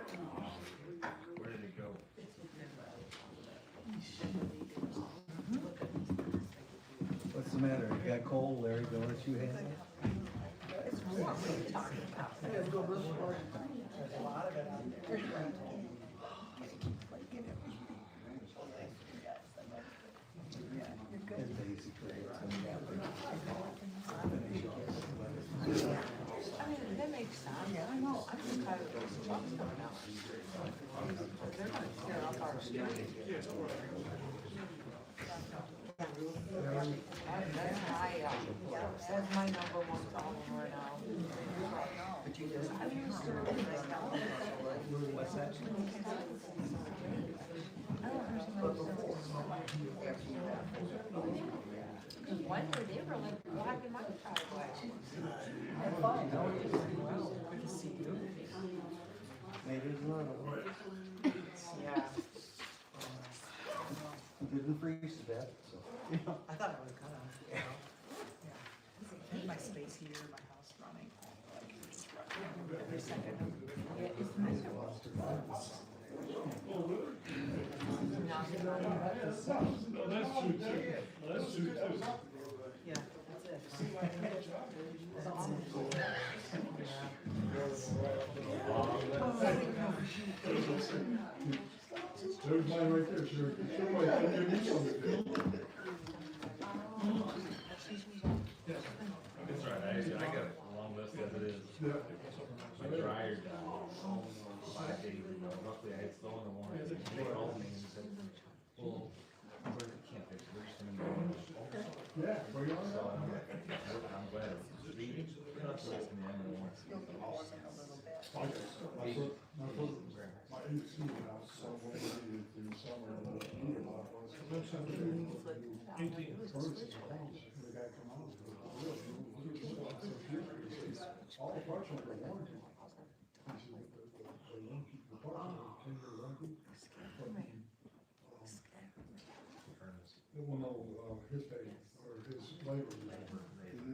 Where did it go? What's the matter? You got cold, Larry? Don't let you handle it? It's warm, what are you talking about? There's a lot of it out there. It's basically, I mean, that makes sense. Yeah, I know. I'm just tired of those trucks coming out. They're gonna tear up our street. That's my number one problem right now. But you just. what's that? When were they really blocking my driveway? I'm fine. How are you? Well, good to see you. Maybe it's not. Yeah. Didn't freeze to death, so. I thought it was gonna, you know. Yeah. My space heater, my house running. Every second. Yeah, it's miserable. Yeah, that's it. There's mine right there, sure. Somebody can give me some of it. It's all right, I got a long list as it is. My dryer died 5 days ago. Luckily, I had stolen the one. They called me and said, well, we can't fix it. We're just gonna go. Yeah, bring it on. So I'm glad it's leaving. It's gonna end in the morning. My AC house, so what we did in summer, the heater lock was. The guy come out. All the parts under warranty. He said, the parts are 10-year warranty. Well, no, his pay, or his labor.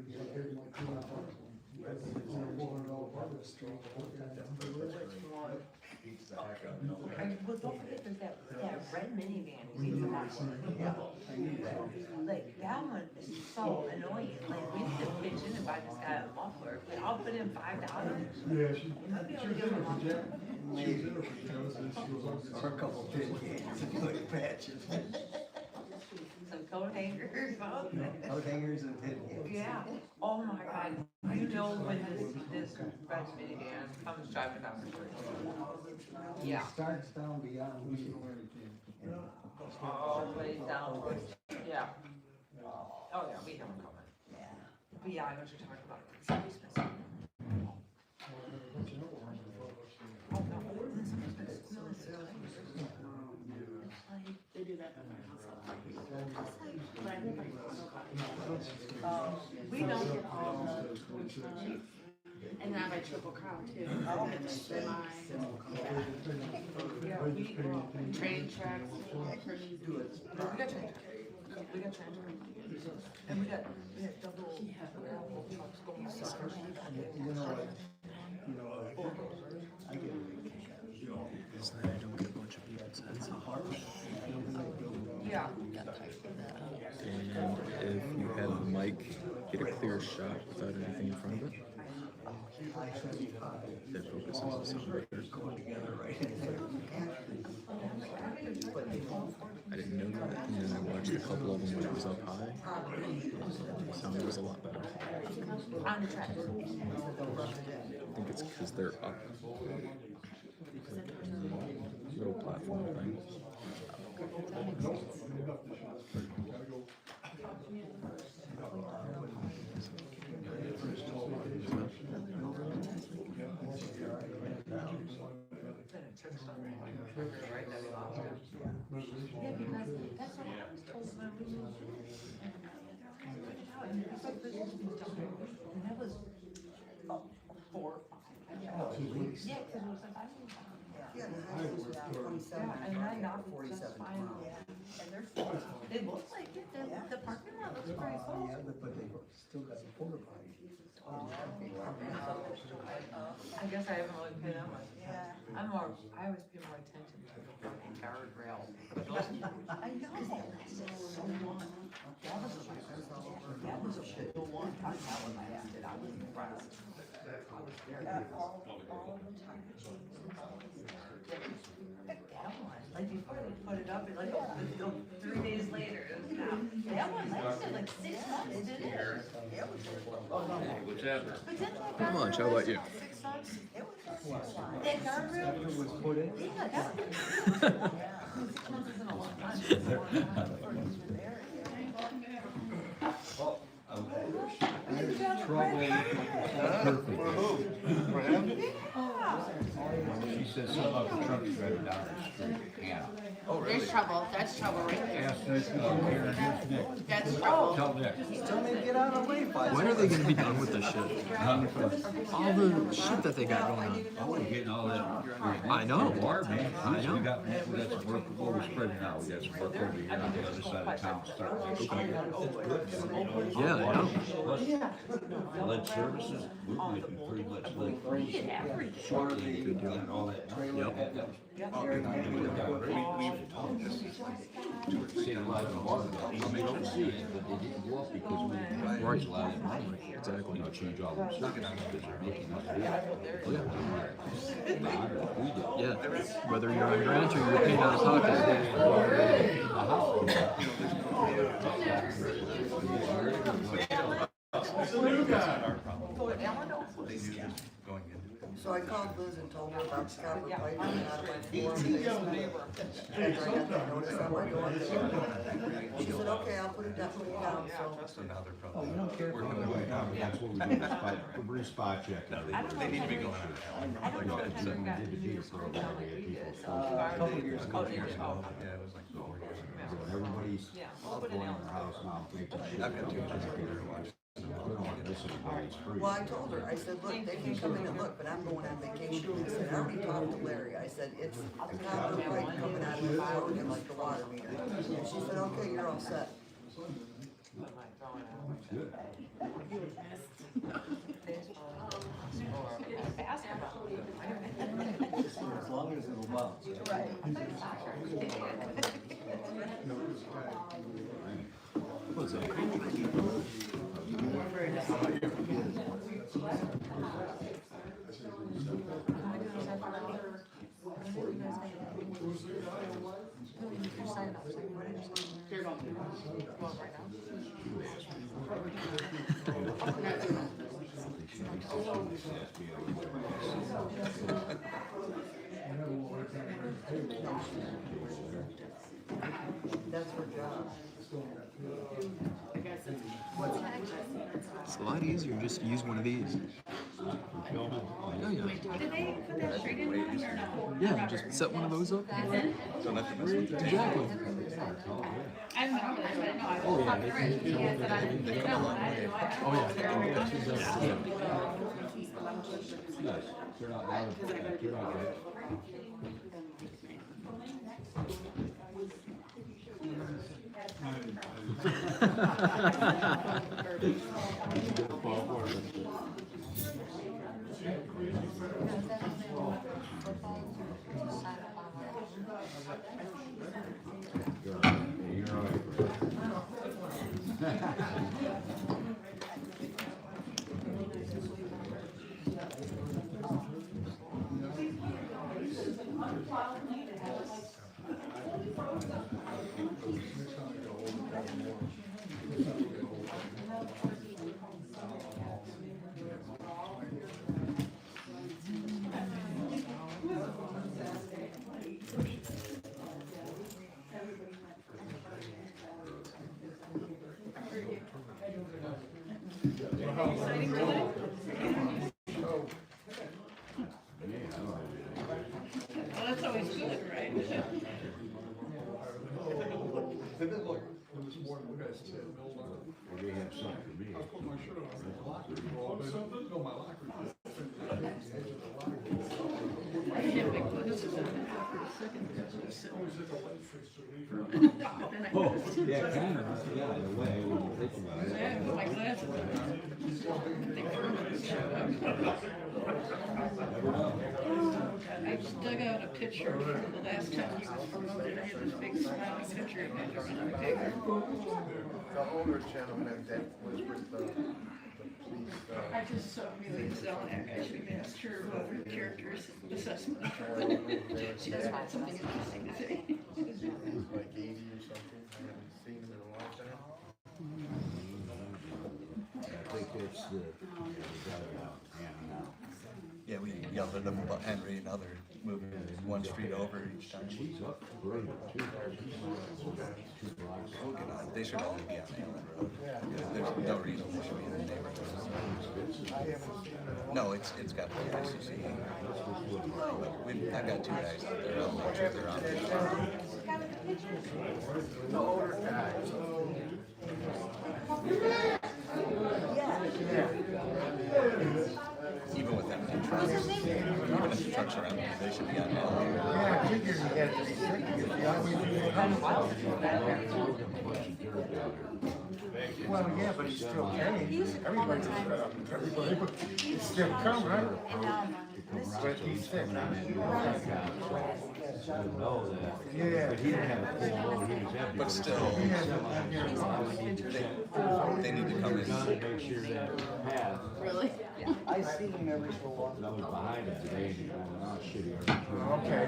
He paid him like $200. $400 part of the street. Beats the heck out of me. Well, don't forget there's that red minivan. Yeah, I knew that. Like, that one is so annoying. Like, we need to pitch in and buy this guy a muffler. We all put in $5. Yeah, she was I'd be able to in give there him for a Jack. She was in there for Joe's, and she was on. Or a couple of pin cans and good patches. Some coat hangers, something. Coat hangers and pin cans. Yeah. Oh my God. You know when this red minivan comes driving down the street. Yeah. It starts down beyond me. All the way down. Yeah. Oh yeah, we have them coming. Yeah. But yeah, I know what you're talking about. It's Christmas. Oh no, this Christmas. No, it's like, They do that at my house. we don't get all the, and then I buy triple crown too. And then yeah, my train tracks. we got train tracks. We got train tracks. And we got double gravel trucks going somewhere. You know what? I get it. Is that I don't get a bunch of people, so that's hard. Yeah. And if you have the mic, get a clear shot without anything in front of it. That focuses on something right there. I didn't know that, and then I watched a couple of them when it was up high. The sound was a lot better. On the track. I think it's because they're up. Little platform thing. Yeah, because that's what I was told when we moved in. And it was like this was done, and that was 4 or 5. Yeah, because it was like, I moved on. Yeah, the house is around 27. Yeah, and I knocked it just 47. fine. Yeah. And they're, it looks like it, the parking lot looks pretty full. Yeah, but they still got the porta potty. I guess I haven't really paid that much. Yeah. I always pay more attention to the fucking guardrail. I know. So long. That was a shit. The one time that was my ass did, I was impressed. I was very all the time. That one, like before they put it up, it like, 3 days later, it was now. That one lasted like 6 months, didn't it? It was. What's that? But didn't that Not much, how about you? 6 months? It was that guardrail was put in. yeah, that. 6 months isn't a long time. She said something about the truck driver down the street. Yeah. Oh, really? There's trouble. That's trouble right there. Ask Nick, here's Nick. That's trouble. Tell Nick. Tell me to get out of the way. When are they gonna be done with this shit? All the shit that they got going on. I wasn't getting all that. I know. Water, man. I know. We got some work, we're spreading out. We got some work over here on the other side of town starting next week. Yeah, I know. Lead services, we can pretty much lead free. Shortly, we got all that. Seen a lot of water. I mean, don't see it, but they didn't go up because we didn't raise a lot of money. Exactly. You know, change all the circuits because they're making us do it. We did. Yeah, whether you're on grant or you're paid out of pocket. So I called Liz and told her about the copper pipe coming out of my floor. After I got that notice on my door. She said, okay, I'll put it down, so. That's another Oh, problem. you don't care. We're gonna go down, that's what we do, we're in spot check. They need to be going on. I don't know if When we I've did the deed for a while, we had people. A couple of years ago. Yeah, it was like 4 years ago. Everybody's going in their house now, making sure. I've got 2 kids there watching. Well, I told her, I said, look, they can come in and look, but I'm going on vacation. I said, I already talked to Larry. I said, it's the copper pipe coming out of the floor, and like the water meter. And she said, okay, you're all set. As long as it'll bounce. What's that? That's her job. It's a lot easier just to use one of these. Yeah, yeah. Did they put that straight in one or no? Yeah, just set one of those up. Exactly. I don't know, that's what I know. I Oh, was yeah, talking to Rich. He had said I didn't put it down, but I didn't know. Oh, yeah. Yes, they're not loud, they're not good. Well, that's always good, right? And then look, when this morning, we got said, Bill, They have something for me. I put my shirt on, my locker, well, but no, my locker. Oh, yeah, kind of, yeah, in a way, when you think about it. Yeah, with my glasses. I just dug out a picture from the last time he was promoted. I had this big smiling picture of him running the paper. The older gentleman that was with the police, I just saw Amelia Zelenak. I should have asked her about her characteristic assessment. She has something interesting to say. he's like 80 or something. I haven't seen him in a long time. I think it's the dugout. Yeah, we yelled at them about Henry and other moving one street over each time. She's up great too. Oh, get on. They should only be on Allen Road. There's no reason they should be in the neighborhood. No, it's got to be ICC. I've got two guys out there. I'll make sure they're on. The older guy. Even with them in trucks, even if the trucks are empty, they should be on Allen. Yeah, I figured he had to be sick to get the well, yeah, but he's still paying. Everybody's everybody, it's still come, right? But he's sick. Yeah. But he didn't have a full load, he was empty. But still, they need to come in. Make sure that path, Really? I see him every so often. I was behind him today, and he was going, oh, shit, he already Okay.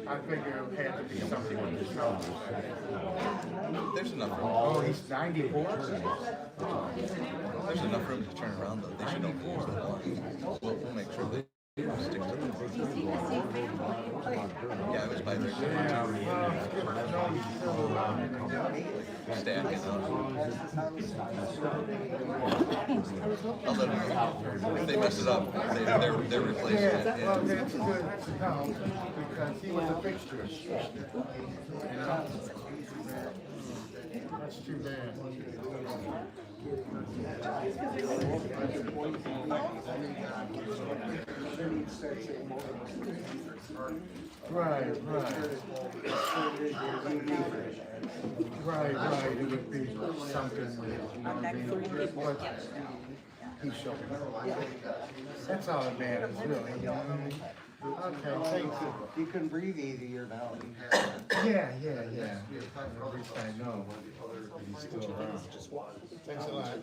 I figure it had to be something with his health. There's enough room. Oh, he's 94? There's enough room to turn around though. They should open use the one. We'll make sure they stick to it. Yeah, I was by there. Stack it up. I'll let them know. If they mess it up, they're replacing it. Well, Yeah. that's good to know, because he was a fixture. You know? That's too bad. Right. Right, it would be something with, you know, I mean, what he showed me. That's all that matters, really, you know what I mean? Okay, thank you. You can breathe easier now. Yeah. At least I know that he's still around. Thanks a lot.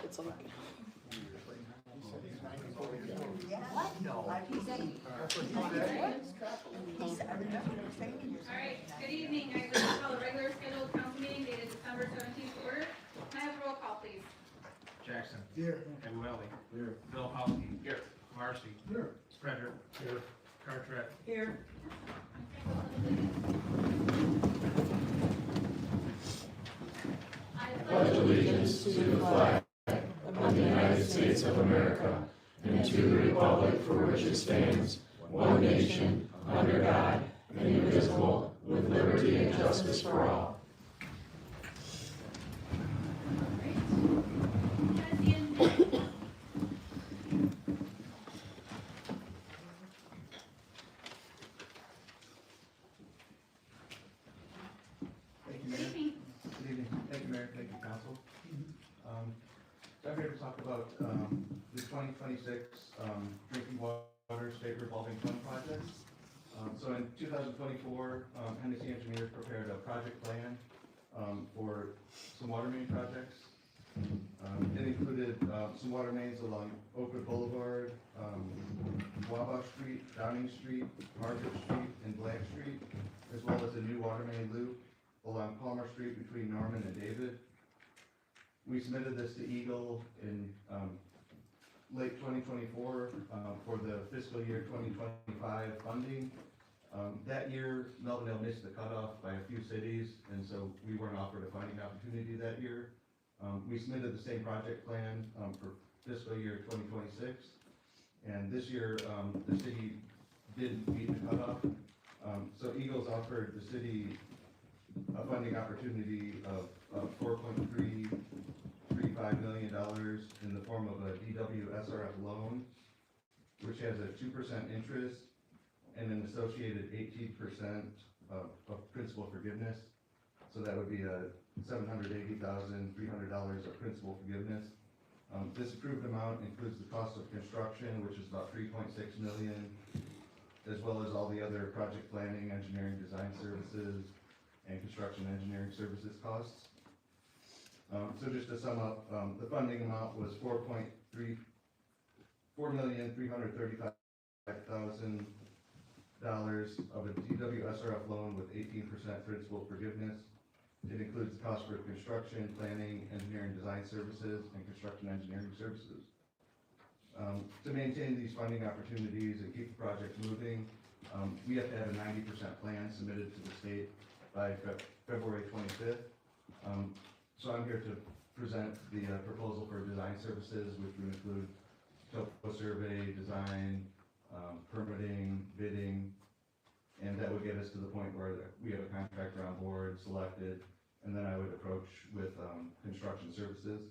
It's like. Alright, good evening. I would like to call a regular scheduled council meeting dated December 17th to order. Can I have a roll call, please? Jackson. Here. Ebueli. Here. Filipowski. Here. Marcy. Here. Frederick. Here. Cartwright. Here. Pledge allegiance to the flag of the United States of America and to the republic for which it stands, one nation, under God, indivisible, with liberty and justice for all. So I'm here to talk about the 2026 drinking water state revolving fund project. So in 2024, Hennessy Engineers prepared a project plan for some water main projects. It included some water mains along Oakwood Boulevard, Wabash Street, Downing Street, Margaret Street, and Black Street, as well as a new water main loop along Palmer Street between Norman and David. We submitted this to Eagle in late 2024 for the fiscal year 2025 funding. That year, Melvindale missed the cutoff by a few cities, and so we weren't offered a funding opportunity that year. We submitted the same project plan for fiscal year 2026, and this year the city didn't meet the cutoff. So Eagles offered the city a funding opportunity of $4.335 million in the form of a DWSRF loan, which has a 2% interest and an associated 18% of principal forgiveness. So that would be a $780,300 of principal forgiveness. This approved amount includes the cost of construction, which is about $3.6 million, as well as all the other project planning, engineering, design services, and construction engineering services costs. So just to sum up, the funding amount was $4,335,000 of a DWSRF loan with 18% principal forgiveness. It includes the cost for construction, planning, engineering, design services, and construction engineering services. To maintain these funding opportunities and keep the project moving, we have to have a 90% plan submitted to the state by February 25th. So I'm here to present the proposal for design services, which would include topo survey, design, permitting, bidding, and that would get us to the point where we have a contractor on board, selected, and then I would approach with construction services.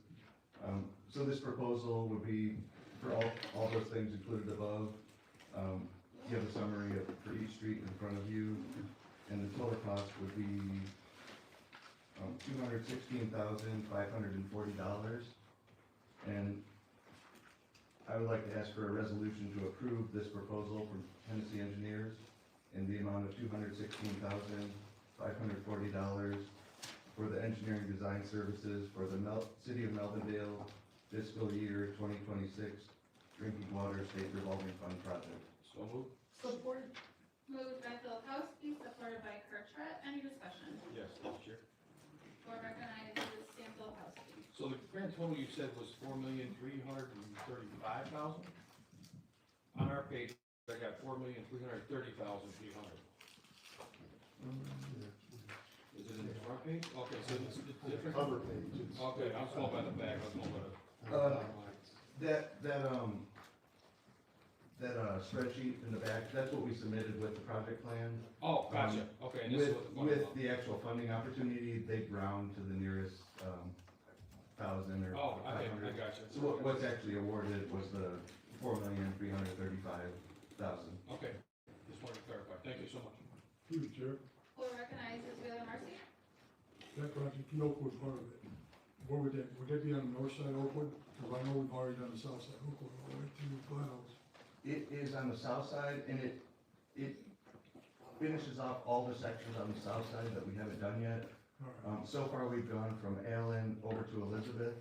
So this proposal would be for all those things included above. You have a summary for each street in front of you, and the total cost would be $216,540. And I would like to ask for a resolution to approve this proposal from Tennessee Engineers in the amount of $216,540 for the engineering design services for the City of Melvindale fiscal year 2026 drinking water state revolving fund project. So moved. Support. Moved by Filipowski, supported by Kirkbride. Any discussion? Yes, Madam Chair. Board recognizes Sam Filipowski. So the grand total you said was $4,335,000? On our page, I got $4,330,300. Is it in the front page? Okay, so it's different? Cover page. Okay, I'm small by the back, I was small by the. That spreadsheet in the back, that's what we submitted with the project plan. Oh, gotcha, okay, and this is what the. With the actual funding opportunity, they round to the nearest, 1,000 or Oh, okay, 500. I gotcha. So what's actually awarded was the $4,335,000. Okay, just wanted to clarify, thank you so much. Through the chair, Board recognizes Wheeler Marcy. that project, the Oakwood part of it, where would that be on the north side of Oakwood? Because I know we've already done the south side of Oakwood, all the way to Glenhouse. It is on the south side, and it finishes off all the sections on the south side that we haven't done yet. All right, So far, we've gone from Allen over to Elizabeth.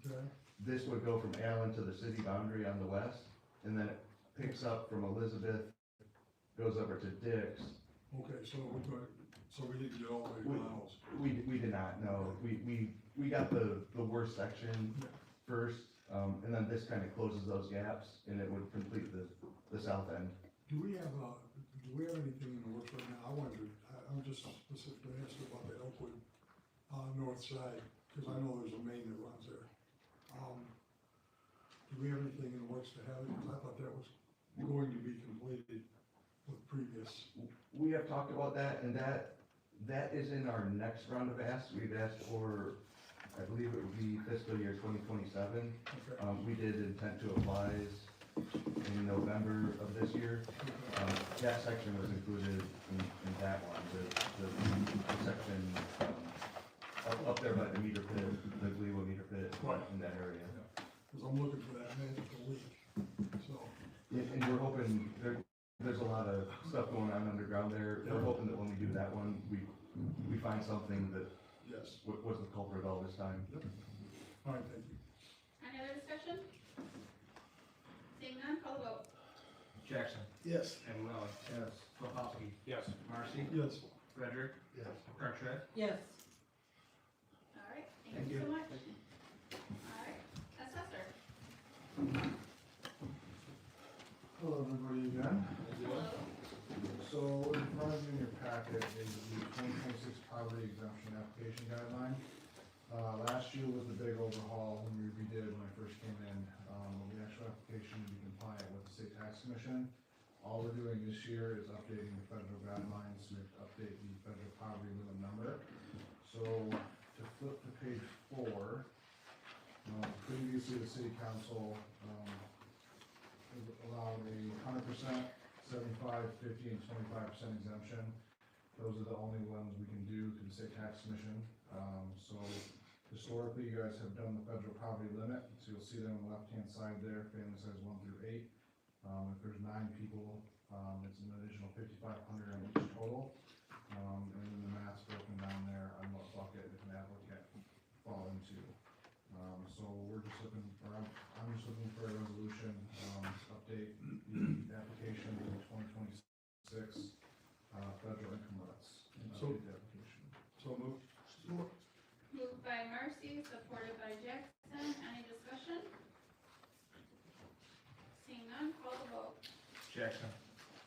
okay, This would go from Allen to the city boundary on the west, and then it picks up from Elizabeth, goes over to Dix. okay, so we need to get all the way to Glenhouse. We did not, no. We got the worst section first, and then this kind of closes those gaps, and it would complete the south end. Do we have anything in the works right now? I'm just specifically asking about the Oakwood, north side, because I know there's a main that runs there. Do we have anything in the works to have it? Because I thought that was going to be completed with previous. We have talked about that, and that is in our next round of asks. We've asked for, I believe it would be fiscal year 2027. Okay. We did intent to applies in November of this year. That section was included in that one, the section up there by the meter pit, the Gliwa meter pit, in that area. Because I'm looking for that magical leak, so. And we're hoping, there's a lot of stuff going on underground there. We're hoping that when we do that one, we find something that Yes. was the culprit all this time. Yep. All right, thank you. Any other discussion? Seeing none, call the vote. Jackson. Yes. Evangelli. Yes. Filipowski. Yes. Marcy. Yes. Frederick. Yes. Kirkbride. Yes. All right, thank you so much. All right, assessor. Hello, everybody again. Hello. So in front of you in your packet is the 2026 poverty exemption application guideline. Last year was the big overhaul when we redid when I first came in, the actual application to be compliant with the state tax commission. All we're doing this year is updating the federal guidelines to update the federal poverty limit number. So to flip to page 4, previously the city council allowed a 100%, 75, 50, and 25% exemption. those are the only ones we can do through the state tax commission. So historically, you guys have done the federal poverty limit, so you'll see that on the left-hand side there, family size 1 through 8. If there's 9 people, it's an additional $5,500 on each total. And then the math's broken down there on what bucket if an applicant fall into. So we're just looking for, I'm just looking for a resolution, update the application to the 2026 federal income limits. So- Update the application. So moved. Moved by Marcy, supported by Jackson. Any discussion? Seeing none, call the vote. Jackson,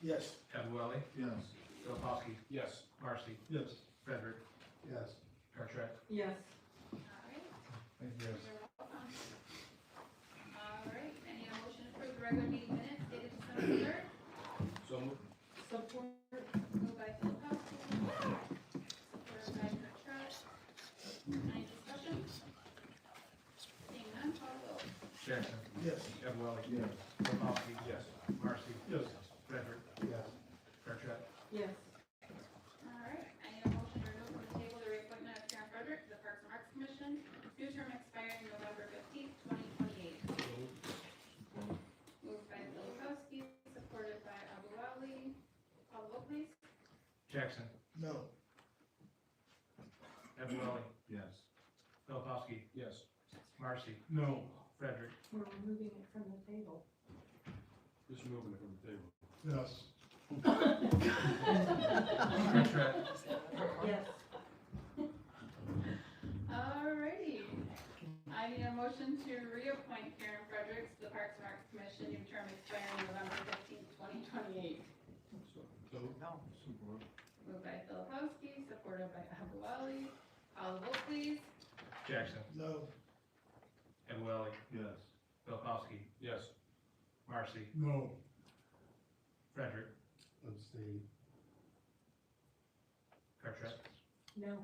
Yes. Evelyn, Yes. Filipowski. Yes. Marcy, Yes. Frederick, Yes. Cartwright. Yes. All right. Thank you guys. You're welcome. All right, any motion to approve the regular meeting minutes dated December 3rd? So moved. Support. Moved by Filipowski. Supported by Cartwright. Any discussion? Seeing none, call the vote. Jackson, Yes. Evelyn. Yes. Filipowski. Yes. Marcy. Yes. Frederick, Yes. Cartwright. Yes. All right, I need a motion to remove from the table the reappointment of Karen Frederick to the Parks and Recs Commission, new term expiring November 15th, 2028. Moved by Filipowski, supported by Abu Ali. Call the vote, please. Jackson, No. Evelyn, Yes. Filipowski. Yes. Marcy, No. Frederick, We're removing it from the table. Just moving it from the table. Yes. Cartwright. Yes. Alrighty. I need a motion to reappoint Karen Fredericks to the Parks and Recs Commission, new term expiring November 15th, 2028. No. Support. Moved by Filipowski, supported by Abu Ali. Call the vote, please. Jackson, No. Evelyn, Yes. Filipowski. Yes. Marcy, No. Frederick, Abstain. Cartwright. No.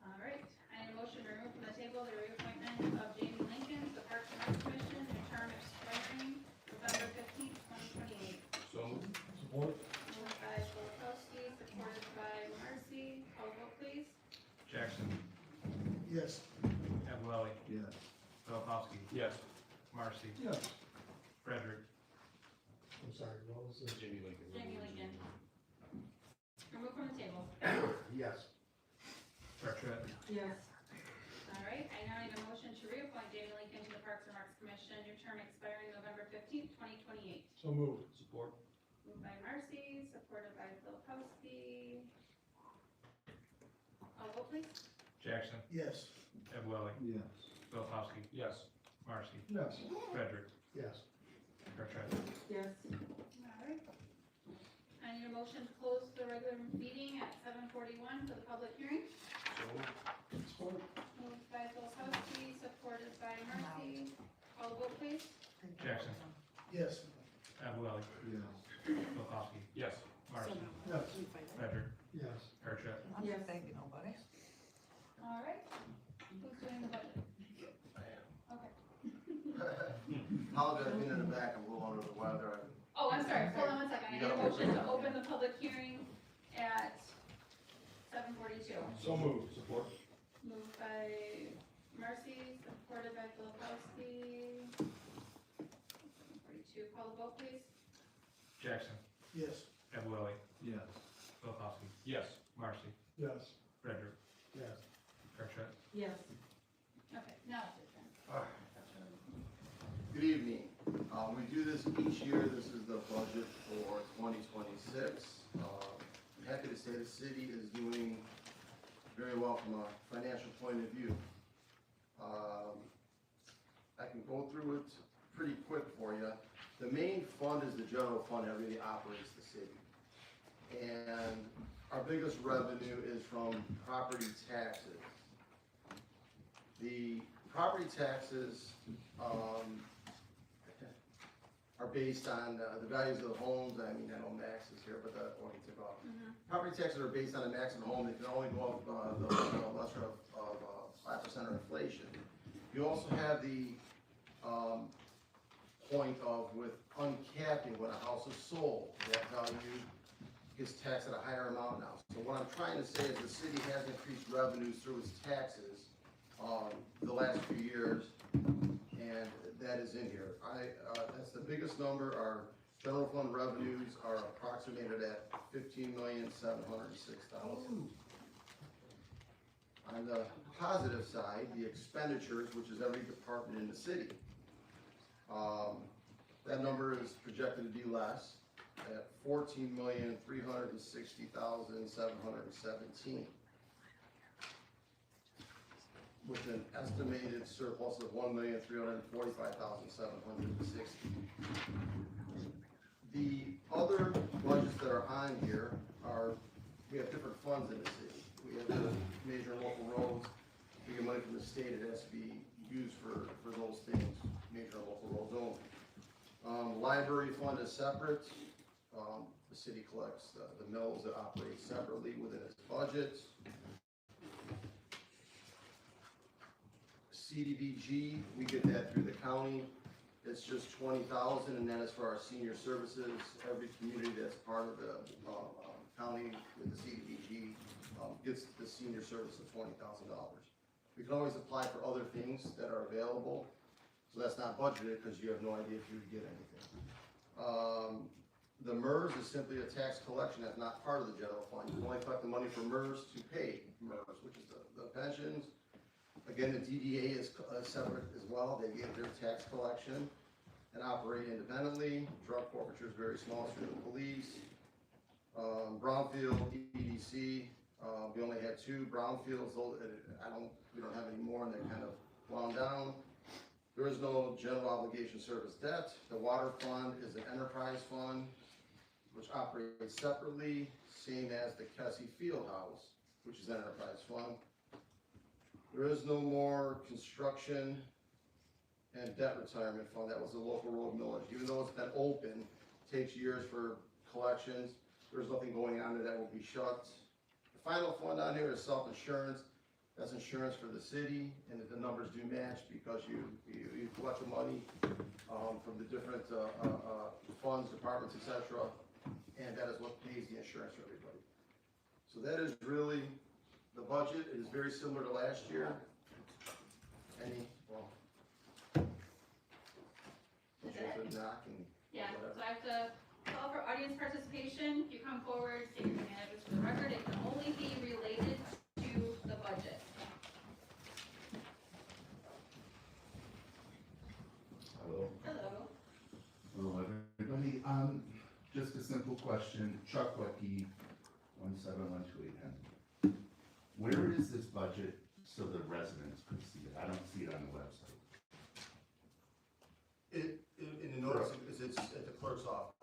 All right, I need a motion to remove from the table the reappointment of Jamie Lincoln to the Parks and Recs Commission, new term expiring November 15th, 2028. So moved. Support. Moved by Filipowski, supported by Marcy. Call the vote, please. Jackson, Yes. Evelyn, Yes. Filipowski. Yes. Marcy, Yes. Frederick, I'm sorry, what was it? Jamie Lincoln. Jamie Lincoln. Remove from the table. Yes. Cartwright. Yes. All right, I now need a motion to reappoint Jamie Lincoln to the Parks and Recs Commission, new term expiring November 15th, 2028. So moved. Support. Moved by Marcy, supported by Filipowski. Call vote, please. Jackson, Yes. Evelyn, Yes. Filipowski. Yes. Marcy, Yes. Frederick, Yes. Cartwright. Yes. All right. I need a motion to close the regular meeting at 7:41 for the public hearing. Support. Moved by Filipowski, supported by Marcy. Call the vote, please. Jackson, Yes. Evelyn, Yes. Filipowski. Yes. Marcy, Yes. Frederick, Yes. Cartwright. I'm Yes. not thanking nobody. All right. Who's doing the budget? Okay. Apologize, being in the back, I'm a little under the weather. Oh, I'm sorry, hold on one second, I need a motion to open the public hearing at 7:42. So moved. Support. Moved by Marcy, supported by Filipowski. 7:42, call the vote, please. Jackson, Yes. Evelyn, Yes. Filipowski. Yes. Marcy, Yes. Frederick, Yes. Cartwright. Yes. Okay, now it's your turn. Good evening. We do this each year. This is the budget for 2026. I'm happy to say the city is doing very well from a financial point of view. I can go through it pretty quick for you. The main fund is the general fund that really operates the city. And our biggest revenue is from property taxes. The property taxes are based on the values of the homes. I mean, I know Max is here, but that won't take off. Property taxes are based on the max of the home. They can only go up the lesser of 5% of inflation. You also have the point of with uncapping when a house is sold. They tell you gets taxed at a higher amount now. So what I'm trying to say is the city has increased revenues through its taxes, the last few years, and that is in here. That's the biggest number. Our general fund revenues are approximated at $15,706,000. On the positive side, the expenditures, which is every department in the city, that number is projected to be less at $14,360,717, with an estimated surplus of $1,345,760. The other budgets that are on here are, we have different funds in the city. We have the major local roads, we get money from the state, it has to be used for those things, major local roads only. Library fund is separate. The city collects the mills that operate separately within its budget. CDBG, we get that through the county. It's just $20,000, and that is for our senior services. Every community that's part of the county with the CDBG gets the senior service of $20,000. We can always apply for other things that are available, so that's not budgeted because you have no idea if you would get anything. The MERS is simply a tax collection that's not part of the general fund. You can only collect the money for MERS to pay MERS, which is the pensions. Again, the DDA is separate as well. They get their tax collection and operate independently. Drug forfeiture is very small through the police. Brownfield, EDC, we only had 2 brownfields. We don't have any more, and they're kind of wound down. There is no general obligation service debt. The water fund is an enterprise fund, which operates separately, same as the Kessie Field House, which is an enterprise fund. There is no more construction and debt retirement fund. That was the local road millage. Even though it's been open, takes years for collections. There's nothing going on there that will be shut. The final fund on here is self-insurance. That's insurance for the city, and if the numbers do match because you collect the money from the different funds, departments, etc., and that is what pays the insurance for everybody. So that is really the budget. It is very similar to last year. Yeah, so I have to call for audience participation. If you come forward, state your name and address for the record. It can only be related to the budget. Hello. Hello. Hello, everybody. Just a simple question. Chuck Lucky, 17128. Where is this budget so the residents could see it? I don't see it on the website. In the notice, it's at the clerk's office.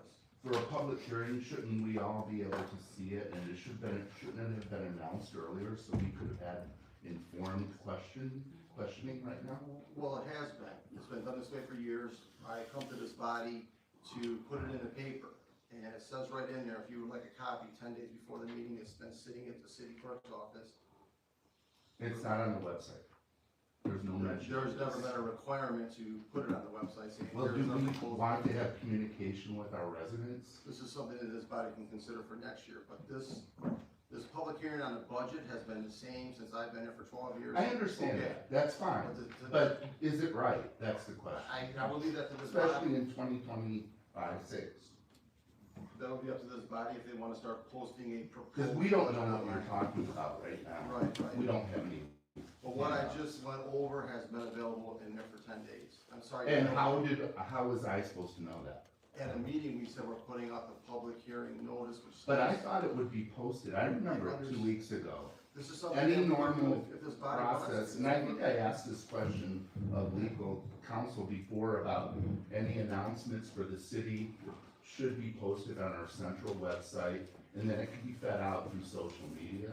For a public hearing, shouldn't we all be able to see it? And shouldn't it have been announced earlier so we could have had informed questioning right now? Well, it has been. It's been done this way for years. I come to this body to put it in the paper. And it says right in there, if you would like a copy 10 days before the meeting, it's been sitting at the city clerk's office. It's not on the website. There's no mention. There's never been a requirement to put it on the website. Saying, well, do we want to have communication with our residents? This is something that this body can consider for next year, but this public hearing on the budget has been the same since I've been here for 12 years. I understand that. That's fine. But is it right? That's the question. I will leave that to this body. Especially in 2025-6. That would be up to this body if they want to start posting a proposal. Because we don't know what we're talking about right now. Right. We don't have any. But what I just went over has been available in there for 10 days. I'm sorry. And how was I supposed to know that? At a meeting, we said we're putting out the public hearing notice, which. But I thought it would be posted. I remember it 2 weeks ago. This is something. Any normal process, and I think I asked this question of legal counsel before about any announcements for the city should be posted on our central website, and then it can be fed out through social media.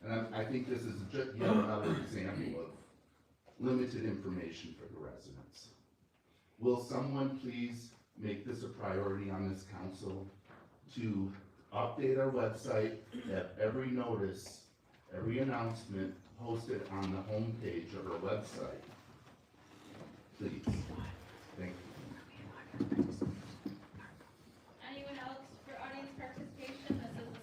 And I think this is just yet another example of limited information for the residents. Will someone please make this a priority on this council to update our website, have every notice, every announcement posted on the homepage of our website? Please. Thank you. Anyone else for audience participation? This is the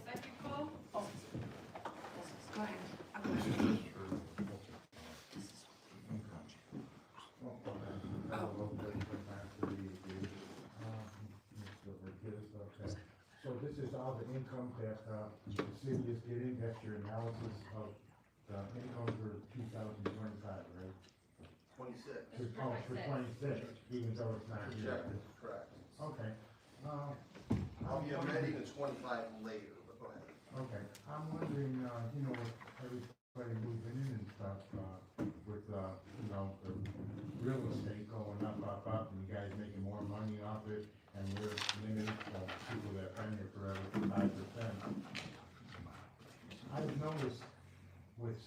income that, the city is getting, that's your analysis of the income for 2025, right? 26. For 26, even though it's not here. Projected, correct. Okay, I'll be amending the 25 later, but go ahead. okay, I'm wondering, you know, with everybody moving in and stuff, with, you know, the real estate going up, and you guys making more money off it, and we're limited to people that been here forever, 5%. I've noticed with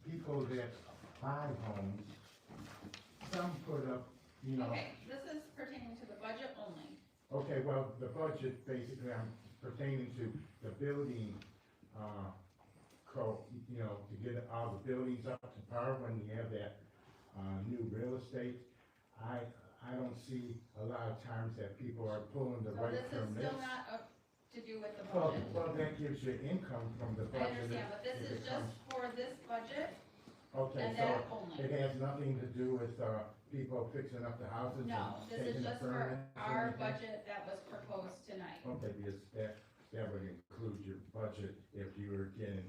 people that buy homes, some put up, you know. Okay, this is pertaining to the budget only. Okay, well, the budget, basically, I'm pertaining to the building, code, you know, to get all the buildings up to par when you have that, new real estate. I don't see a lot of times that people are pulling the So right this is permits. still not up to do with the Well, budget. well, that gives you income from the I budget. understand, but this if is it just comes- for this budget Okay, and so that only. it has nothing to do with, people fixing up the houses and No, this is taking the just for permits or our anything? budget that was proposed tonight. Okay, because that would include your budget if you were getting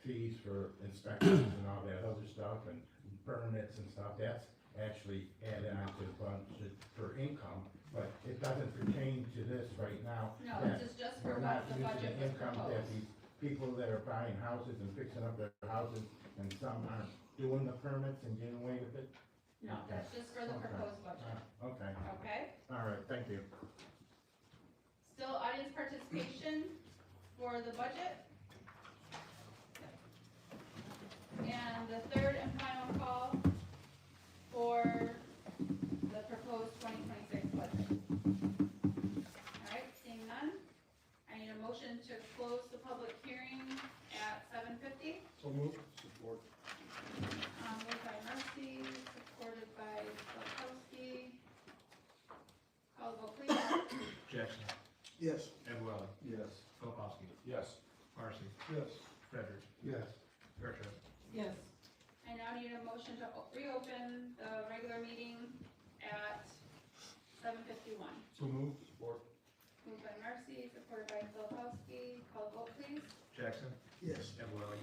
fees for inspections and all that other stuff and permits and stuff, that's actually added on to the budget for income, but it doesn't pertain to this right now. No, that this is just for we're what not the using budget was income that proposed. these people that are buying houses and fixing up their houses, and some aren't doing the permits and getting away with it? No, that's just for the Okay. proposed budget, Okay, okay? all right, thank you. Still audience participation for the budget. And the third and final call for the proposed 2026 budget. Alright, seeing none, I need a motion to close the public hearing at 7:50. So move. Support. Moved by Mercy, supported by Solkowski. Call the vote please. Jackson. Yes. Edwell. Yes. Filipowski. Yes. Marcy. Yes. Frederick. Yes. Fairchild. Yes. I now need a motion to reopen the regular meeting at 7:51. So move. Support. Moved by Marcy, supported by Solkowski. Call the vote please. Jackson. Yes. Edwell.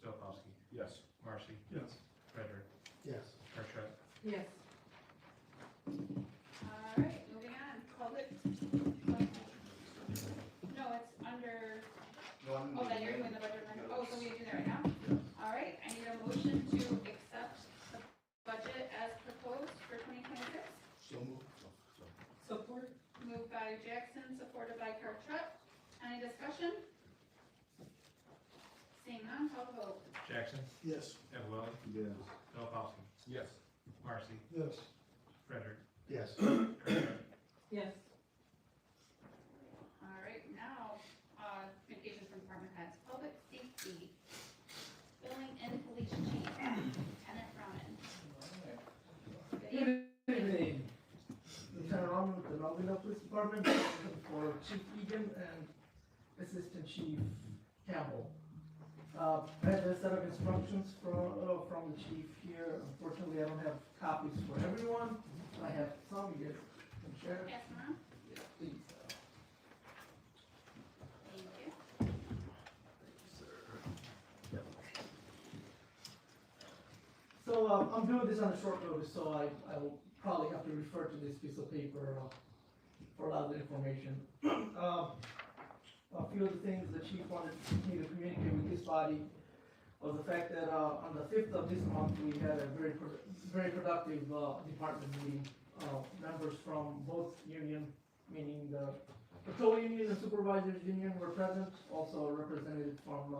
Filipowski. Yes. Marcy. Yes. Frederick. Yes. Fairchild. Yes. Alright, moving on. Call it. No, it's under, oh, then you're doing the budget amendment. Oh, so we do that right now? Alright, I need a motion to accept the budget as proposed for 2026. So move. Support. Moved by Jackson, supported by Kartrut. Any discussion? Seeing none, call the vote. Jackson. Yes. Edwell. Yes. Filipowski. Yes. Marcy. Yes. Frederick. Yes. Fairchild. Yes. Alright, now, communications from department heads, public safety, billing and police chief, Lieutenant Ronan. Good evening. Good evening. Lieutenant Roman with the Melvindale Police Department, for Chief Egan and Assistant Chief Campbell. I had a set of instructions from the chief here. Unfortunately, I don't have copies for everyone. I have some, you guys can share. Pass them around. Please. Thank you. So I'm doing this on a short notice, so I will probably have to refer to this piece of paper for a lot of the information. A few of the things the chief wanted me to communicate with this body was the fact that on the 5th of this month we had a very productive department meeting. Members from both union, meaning the patrol union and supervisors union, were present. Also a representative from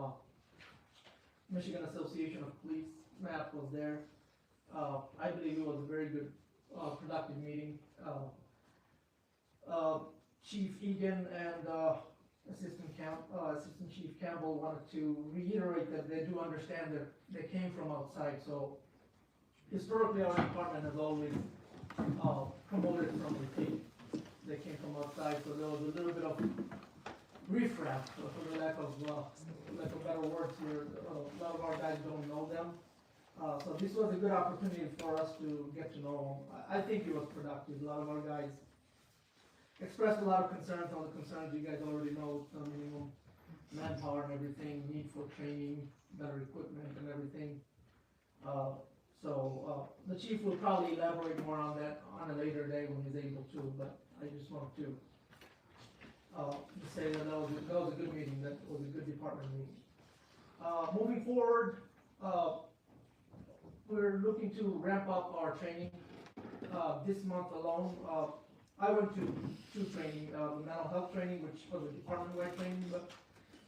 Michigan Association of Police, MAP, was there. I believe it was a very good, productive meeting. Chief Egan and Assistant Chief Campbell wanted to reiterate that they do understand that they came from outside. So historically, our department has always promoted from within. They came from outside, so there was a little bit of riffraff, for the lack of better words here. A lot of our guys don't know them. So this was a good opportunity for us to get to know them. I think it was productive. A lot of our guys expressed a lot of concerns. All the concerns you guys already know, minimum and everything, need for training, better equipment and everything. The chief will probably elaborate more on that on a later day when he's able to, but I just want to say that that was a good meeting, that was a good department meeting. Moving forward, we're looking to ramp up our training. This month alone, I went to two training, the mental health training, which was a department-wide training, but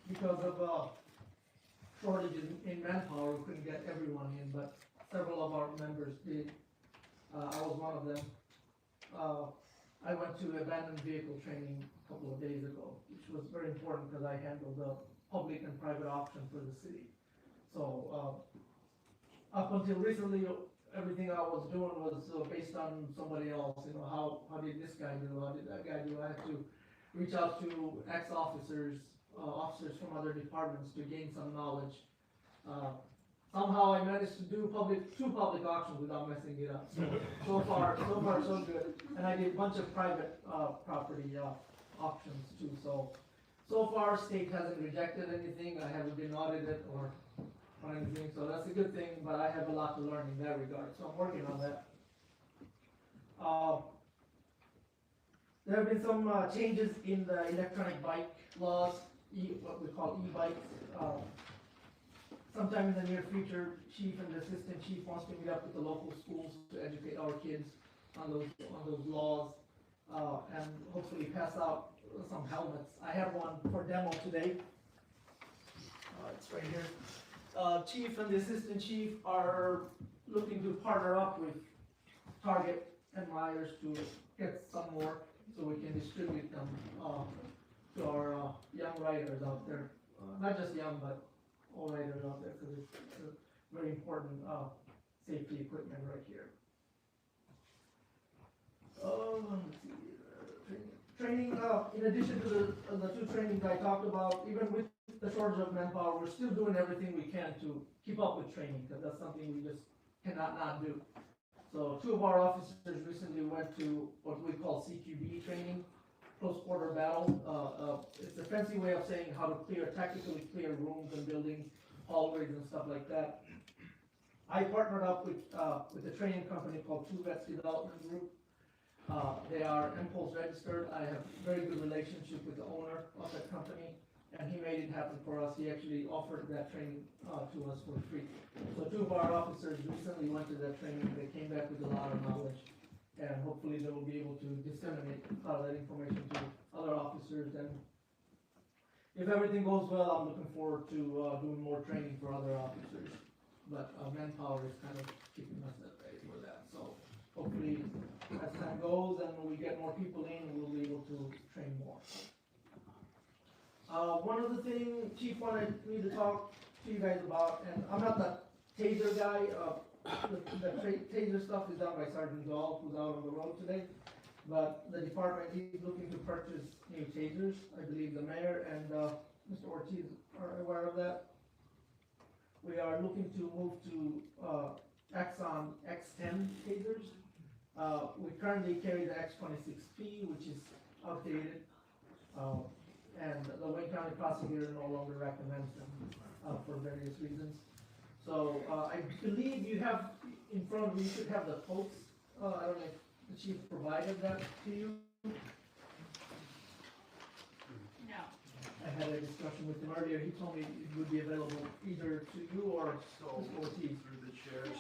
because of shortages in manpower, we couldn't get everyone in, but several of our members did. I was one of them. I went to abandoned vehicle training a couple of days ago, which was very important because I handled the public and private auction for the city. So up until recently, everything I was doing was based on somebody else. You know, how did this guy do? How did that guy do? I had to reach out to ex-officers, officers from other departments to gain some knowledge. Somehow I managed to do two public auctions without messing it up. So far so good. And I did a bunch of private property auctions too. So far state hasn't rejected anything. I haven't been audited or anything, so that's a good thing, but I have a lot to learn in that regard, so I'm working on that. There have been some changes in the electronic bike laws, what we call e-bikes. Sometime in the near future, chief and the assistant chief wants to meet up with the local schools to educate our kids on those laws, and hopefully pass out some helmets. I have one for demo today. It's right here. Chief and the assistant chief are looking to partner up with Target and Myers to get some more so we can distribute them to our young riders out there. Not just young, but all riders out there, because it's a very important safety equipment right here. Training, in addition to the two trainings I talked about, even with the shortage of manpower, we're still doing everything we can to keep up with training, because that's something we just cannot not do. So two of our officers recently went to what we call CQB training, close quarter battle. It's a fancy way of saying how to tactically clear rooms and buildings, hallways and stuff like that. I partnered up with a training company called Two Vets Development Group. They are Impulse registered. I have a very good relationship with the owner of that company, and he made it happen for us. He actually offered that training to us for free. So two of our officers recently went to that training. They came back with a lot of knowledge, and hopefully they will be able to disseminate a lot of that information to other officers. And if everything goes well, I'm looking forward to doing more training for other officers. But manpower is kind of keeping us at bay for that. So hopefully, as time goes and we get more people in, we'll be able to train more. One other thing Chief wanted me to talk to you guys about, and I'm not the taser guy. The taser stuff is done by Sergeant Dahl, who's out on the road today. But the department is looking to purchase new tasers. I believe the mayor and Mr. Ortiz are aware of that. We are looking to move to Axon X10 tasers. We currently carry the X26P, which is outdated, and the Wayne County prosecutor no longer recommends them for various reasons. So I believe you have in front of you, you should have the quotes. I don't know if the chief provided that to you. No. I had a discussion with him earlier. He told me it would be available either to you or Mr. Ortiz. Through the chairs.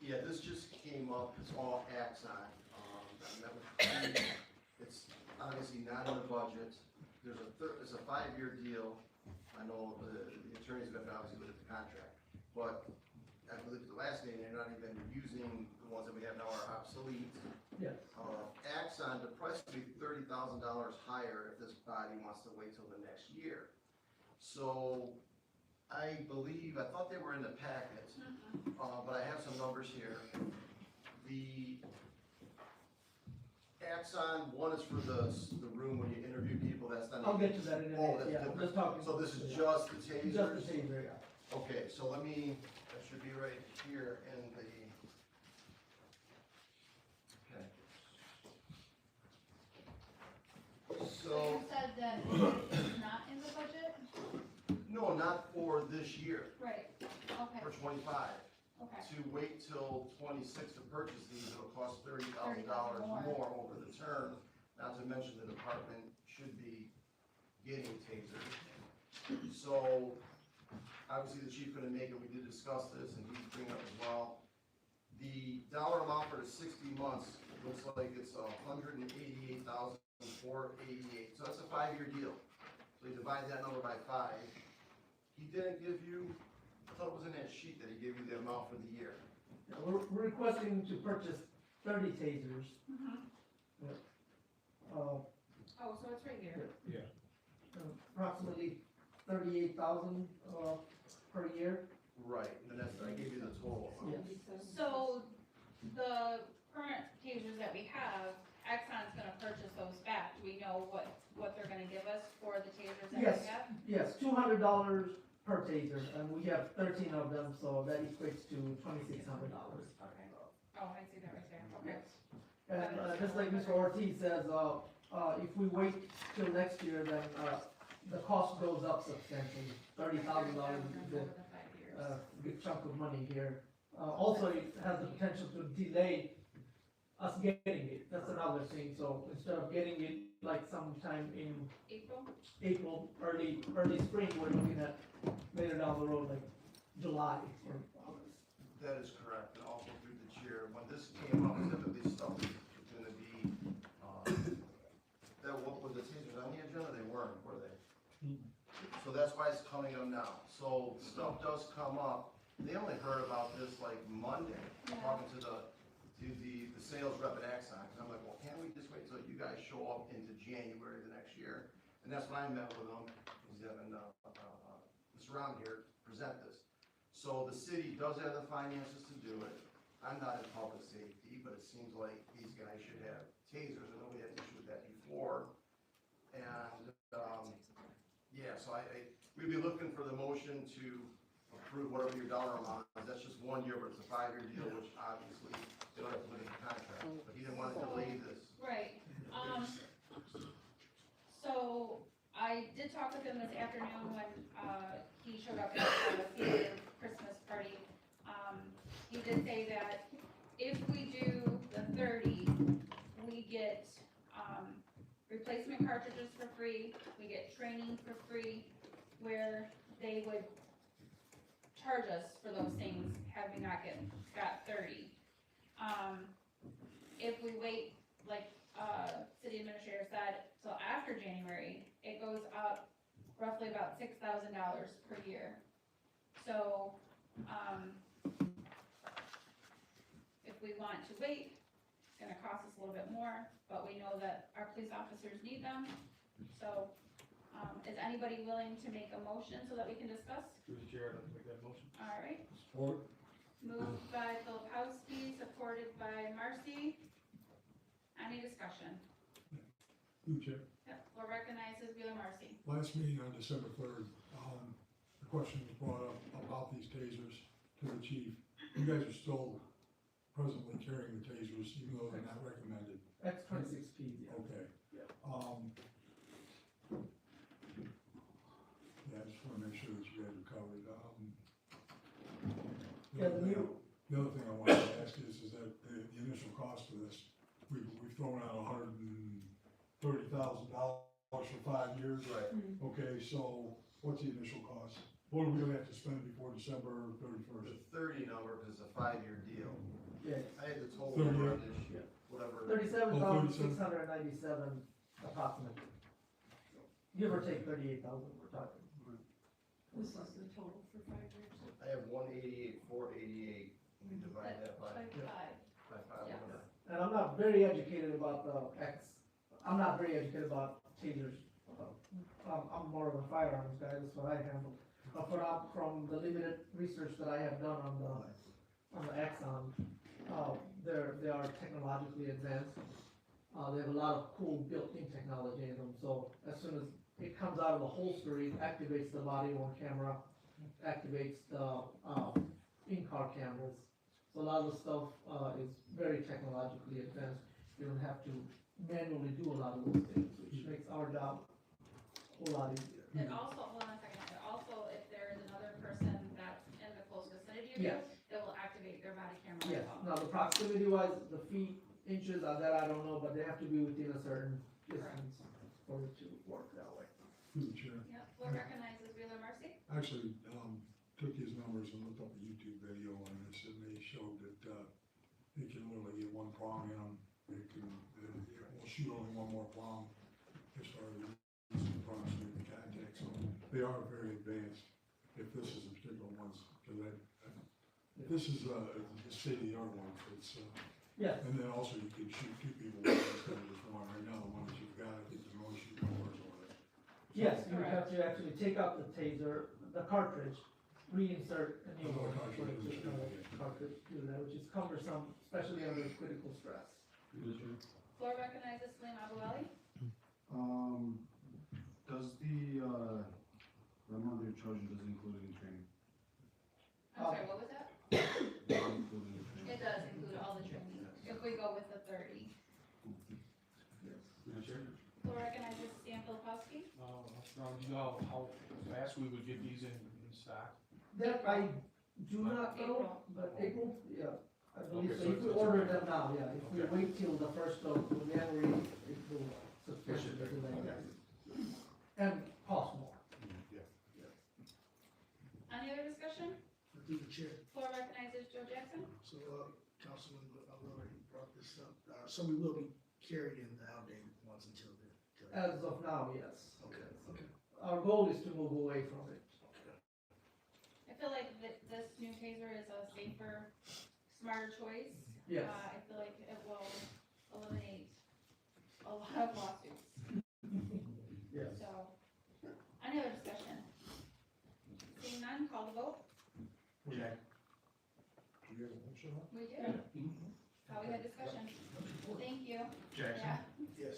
Yeah, this just came up, it's all Axon. It's obviously not in the budget. It's a 5-year deal. I know the attorney's going to obviously look at the contract, but I believe the last name, they're not even using the ones that we have now are obsolete. Yes. Axon, the price would be $30,000 higher if this body wants to wait till the next year. So I thought they were in the packet, but I have some numbers here. The Axon, one is for the room when you interview people, that's not. I'll get to that in a minute. Yeah, I'm just talking. So this is just the tasers? Just the taser, yeah. Okay, so that should be right here in the, okay. So. You said that it's not in the budget? this year Right, okay, for 25. okay. To wait till 26 to purchase these, it'll cost $30,000 $30,000 more over the term. Not to mention the department should be getting tasers. So, obviously the chief couldn't make it, we did discuss this, and he's bringing it up as well. The dollar amount for the 60 months looks like it's $188,488, so that's a 5-year deal. So you divide that number by 5. He didn't give you, I thought it was in that sheet that he gave you the amount for the year. Yeah, we're requesting to purchase 30 tasers. Oh, so it's right here. Approximately 38,000 per year. Right, and that's, I gave you the total amount. So, the current tasers that we have, Exxon's gonna purchase those back. Do we know what they're gonna give us for the tasers that Yes, we have? yes, $200 per taser, and we have 13 of them, so that equates to $2,600. Okay. Oh, I see that right there, okay. And just like Mr. Ortiz says, if we wait till next year, then the cost goes up substantially. $30,000 is a good chunk of money here. Also, it has the potential to delay us getting it. That's another thing. So instead of getting it like sometime in April, early spring, we're looking at later down the road, like July or August. That is correct, and also through the chair, when this came up, typically stuff is gonna be, what were the tasers on the agenda? They weren't, were they? So that's why it's coming up now. So stuff does come up. They only heard about this like Monday, talking to the sales rep at Axon, because I'm like, well, can't we just wait till you guys show up into January the next year? And that's when I met with them, he's having, Mr. Round here, present this. So the city does have the finances to do it. I'm not in public safety, but it seems like these guys should have tasers. I know we had an issue with that before. And, yeah, so we'd be looking for the motion to approve whatever your dollar amount is. That's just 1 year, but it's a 5-year deal, which obviously they don't have to look at the contract. But he didn't want to delay this. Right, so I did talk with him this afternoon when, he showed up at the Christmas party. He did say that if we do the 30, we get, replacement cartridges for free, we get training for free, where they would charge us for those things had we not got 30. If we wait, like, city administrator said, till after January, it goes up roughly about $6,000 per year. So, if we want to wait, it's gonna cost us a little bit more, but we know that our police officers need them. So, is anybody willing to make a motion so that we can discuss? Through the chair, I'd like to make that motion. All right, Support. moved by Filipowski, supported by Marcy. Any discussion? Through the chair. Yep, we'll recognize Wheeler Marcy. Last meeting on December 3rd, the question was brought up about these tasers to the chief. You guys are still presently carrying the tasers, even though they're not recommended. X26P, yeah. Okay. Yeah. Yeah, I just wanna make sure that you guys are covered. Yeah, The other thing I wanted to ask is that the initial cost of this, we've thrown out $130,000 for 5 years. Right. Okay, so what's the initial cost? What are we gonna have to spend before December 31st? The 30 number, because it's a 5-year deal. Yeah. I had the total number on this sheet, whatever. 37,697 approximately. Give or take 38,000, we're talking. This is the total for 5 years. I have 188,488. We divide that by 5. Yes. And I'm not very educated about I'm not very educated about tasers. I'm more of a firearms guy, that's what I handle. But from the limited research that I have done on the Axon, they are technologically advanced. They have a lot of cool built-in technology in them, so as soon as it comes out of the holster, it activates the body-worn camera, activates the in-car cameras. So a lot of the stuff is very technologically advanced. You don't have to manually do a lot of those things, which makes our job a whole lot easier. It also, hold on a second, it also, if there is another person Yes. it will activate their body camera Yes, as well. now the proximity wise, the feet, inches, that I don't know, but they have to be within a certain distance for it to work that way. Through the chair. Yep, floor recognizes Wheeler Marcy. Actually, took his numbers and looked up a YouTube video on this, and they showed that, they can literally get one prong in them. They can, will shoot only one more prong as far as the prongs with the contact, so they are very advanced. If this is a particular ones, because this is a state-of-the-art one, it's, Yes. and then also you can shoot two people with it instead of just one. Right now, the one that you've got, I think you can only shoot one person with it. Yes, you have to actually take out the taser, the cartridge, reinsert a new one, put it to another cartridge, do that, which is cumbersome, especially under critical stress. Floor recognizes Salim Abu Ali. Does the amount you're charging does include any training? I'm sorry, what was that? Does include any training? It does include all the training, if we go with the 30. Floor recognizes Stan Filipowski. Now, do you know how fast we would get these in stock? That I do not know, but April, yeah, I believe Okay, so, so if we it's- order them now, yeah, if we Okay. wait till the first of January, it will sufficiently delay that. And cost more. Any other discussion? Through the chair. Floor recognizes Joe Jackson. So, Councilman, already brought this up, so we will be carried in the outdated ones until then. As of now, yes. Okay, okay. Our goal is to move away from it. I feel like this new taser is a safer, smarter choice. Yes. I feel like it will eliminate a lot of lawsuits. Yes. So, any other discussion? Seeing none, call the vote. Jack. We did. We had discussion. Thank you. Jackson. Yeah. Yes.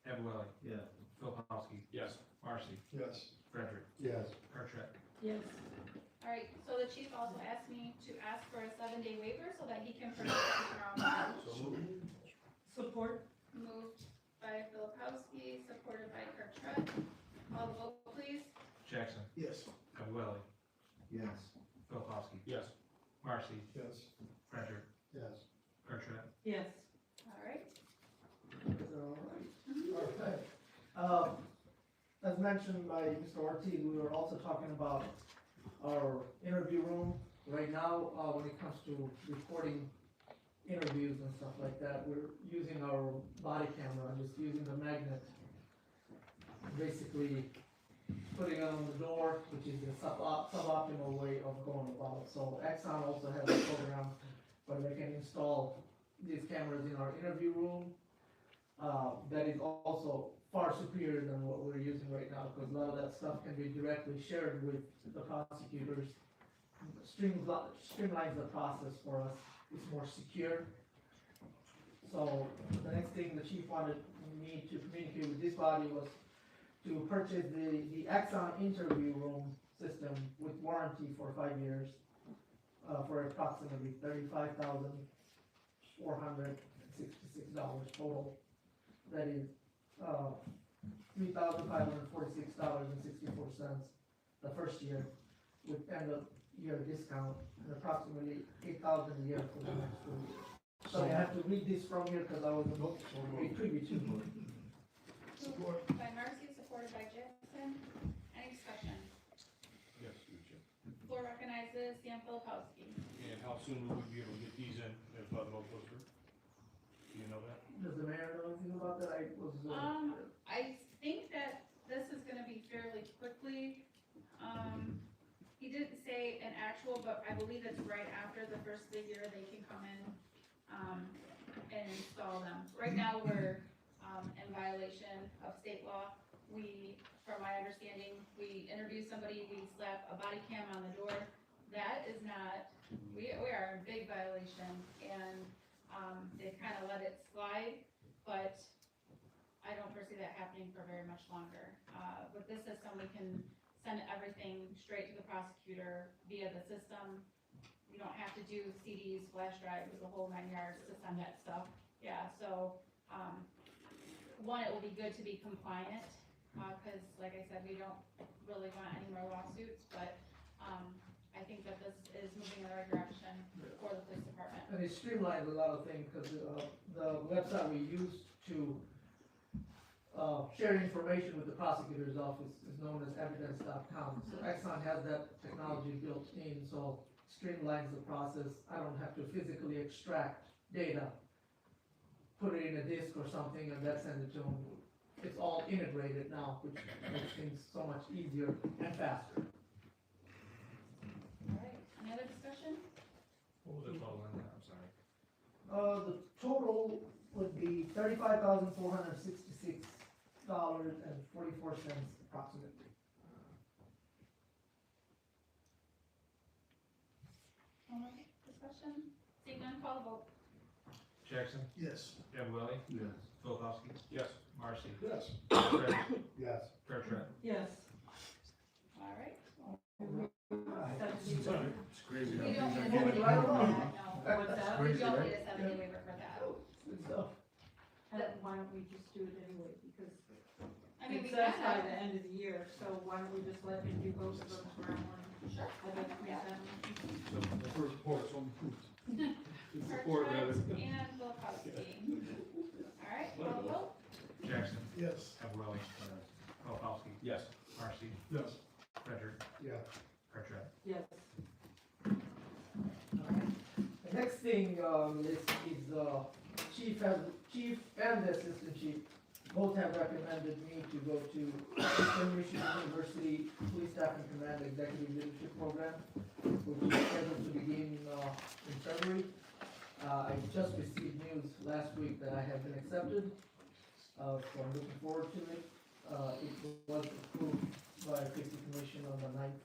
Evelyn. Yeah. Filipowski. Yes. Marcy. Yes. Frederick. Yes. Kirktrek. Yes. All right, so the chief also asked me to ask for a 7-day waiver so that he can participate in our own. Support. Moved by Filipowski, supported by Kirktrek. Call the vote, please. Jackson. Yes. Evelyn. Yes. Filipowski. Yes. Marcy. Yes. Frederick. Yes. Kirktrek. Yes. All right. Alright. As mentioned by Mr. Ortiz, we were also talking about our interview room. Right now, when it comes to recording interviews and stuff like that, we're using our body camera, just using the magnet. Basically putting it on the door, which is the suboptimal way of going about. So Exxon also has a program where they can install these cameras in our interview room. That is also far superior than what we're using right now, because a lot of that stuff can be directly shared with the prosecutors. Streamlines the process for us, it's more secure. So the next thing the chief wanted me to communicate with this body was to purchase the Exxon interview room system with warranty for 5 years, for approximately $35,466 total. That is, $3,546.64 the first year, with end of year discount, and approximately $8,000 a year for the next 4 years. So I have to read this from here because I was a privy to. Moved by Marcy, supported by Jackson. Any discussion? Yes. Floor recognizes Stan Filipowski. And how soon will we be able to get these in if the vote goes through? Do you know that? Does the mayor know anything about that? I think that this is gonna be fairly quickly. He didn't say an actual, but I believe it's right after the first of the year they can come in, and install them. Right now, we're, in violation of state law. We, from my understanding, we interview somebody, we slap a body cam on the door. That is not, we are in big violation, and, they've kind of let it slide, but I don't foresee that happening for very much longer. With this system, we can send everything straight to the prosecutor via the system. You don't have to do CDs, flash drives, the whole 9 yards to send that stuff. Yeah, so, one, it will be good to be compliant, cause like I said, we don't really want any more lawsuits, but, I I think that this is moving in the right direction for the police department. And it streamlines a lot of things, because the website we use to share information with the prosecutor's office is known as evidence.com. So Exxon has that technology built in, so streamlines the process. I don't have to physically extract data, put it in a disk or something, and then send it to them. It's all integrated now, which makes things so much easier and faster. Alright, any other discussion? What was the total on that, I'm sorry? The total would be $35,466.44 approximately. Any more discussion? Seeing none, call the vote. Jackson? Yes. Gabrielli? Yes. Filipowski? Yes. Marcy? Yes. Fred? Yes. Fairchild? Yes. Alright. It's crazy. We don't need a Moving seven-day right waiver for along. that, no. What's that? We Crazy, don't right? need a 7-day waiver for that. Good stuff. Why don't we just do it anyway, because I mean, we it can says by have, the end of the year, so why don't we just let him do both of them tomorrow morning? sure. I'd like to make that motion. First report, so approved. Fairchild and Filipowski. Alright, call the vote. Jackson? Yes. Gabrielli? Filipowski? Yes. Marcy? Yes. Frederick? Yes. Fairchild? Yes. The next thing on the list is chief and the assistant chief both have recommended me to go to Eastern Michigan University Police Staff and Command Executive Leadership Program, which is scheduled to begin in February. I just received news last week that I have been accepted, so I'm looking forward to it. It was approved by Safety Commission on the 9th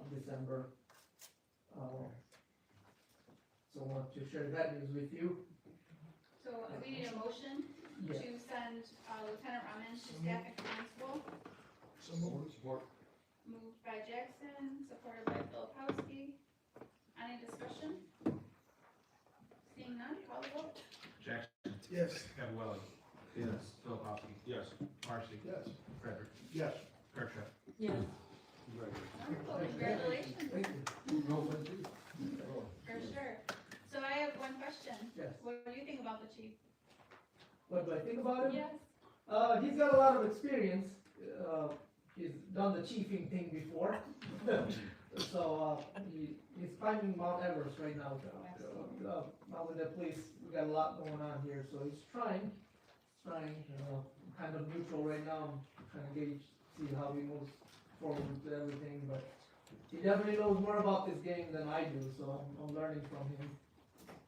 of December. So I want to share that news with you. So we need a motion Yes. to send Lieutenant Raman to staff and command school. So moved. Support. Moved by Jackson, supported by Filipowski. Any discussion? Seeing none, call the vote. Jackson? Yes. Gabrielli? Yes. Filipowski? Yes. Marcy? Yes. Frederick? Yes. Fairchild? Yes. Wonderful, congratulations. Thank you. No, thank you. For sure. So I have one question. Yes. What do you think about the chief? What do I think about him? Yes. He's got a lot of experience. He's done the chiefing thing before. So, he's climbing Mount Everest right now. Melvindale Police, we got a lot going on here, so he's trying, kind of neutral right now. I'm trying to gauge, see how he moves forward with everything, but he definitely knows more about this game than I do, so I'm learning from him.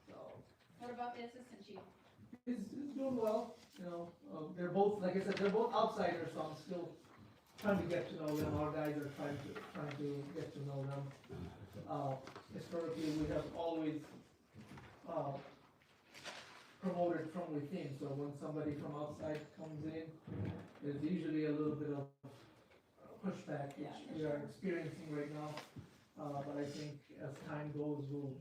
So, What about the assistant chief? he's doing well, they're both, like I said, they're both outsiders, so I'm still trying to get to know them. Our guys are trying to get to know them. Historically, we have always promoted from within, so when somebody from outside comes in, there's usually a little bit of pushback, which we are experiencing right now. But I think as time goes, we'll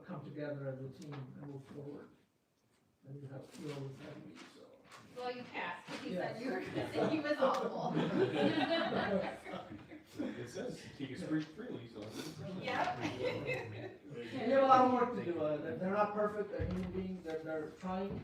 come together as a team and move forward. And we always have me, so. Well, you passed, because he Yes. said you were gonna say he was awful. It says he can speak freely, so. Yep. We have a lot of work to do. They're not perfect, they're human beings, they're trying.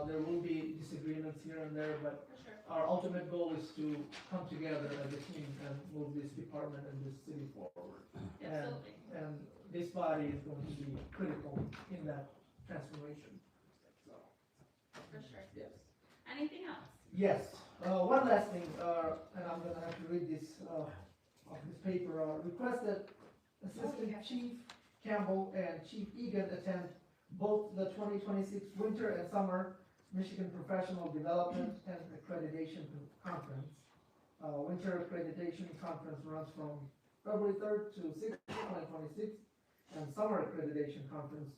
There will be disagreements here and there, but For sure. our ultimate goal is to come together as a team and move this department and this city forward. Absolutely. And this body is going to be critical in that transformation. So, For sure. yes. Anything else? Yes, one last thing, and I'm gonna have to read this, off this paper, request that Assistant Chief Campbell and Chief Egan attend both the 2026 Winter and Summer Michigan Professional Development and Accreditation Conference. Winter Accreditation Conference runs from February 3rd to 6th, 2026, and Summer Accreditation Conference,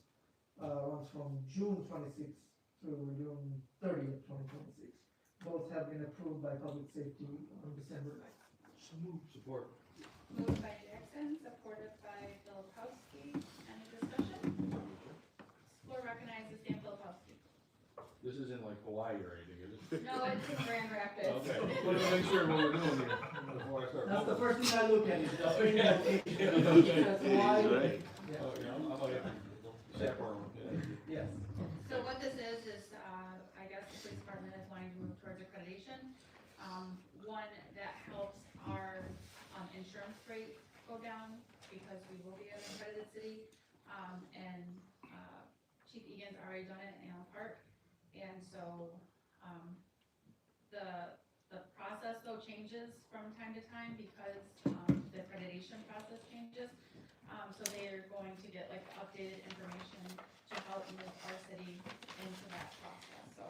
runs from June 26th through June 30th, 2026. Both have been approved by Public Safety on December 9th. So moved. Support. Moved by Jackson, supported by Filipowski. Any discussion? Floor recognizes Dan Filipowski. This isn't like Hawaii or anything, is it? No, it's in Grand Rapids. Okay, let's make sure what we're doing here. That's the first thing I look at, is the training location. That's why. Right. Yeah. Oh, yeah, I'm like, chaperone, yeah. Yes. So what this is, I guess the police department is wanting to move towards accreditation. One that helps our, insurance rate go down, because we will be an accredited city. And, Chief Egan's already done it in Allen Park, and so, the process though changes from time to time, because, the accreditation process changes. So they are going to get like updated information to help move our city into that process. So,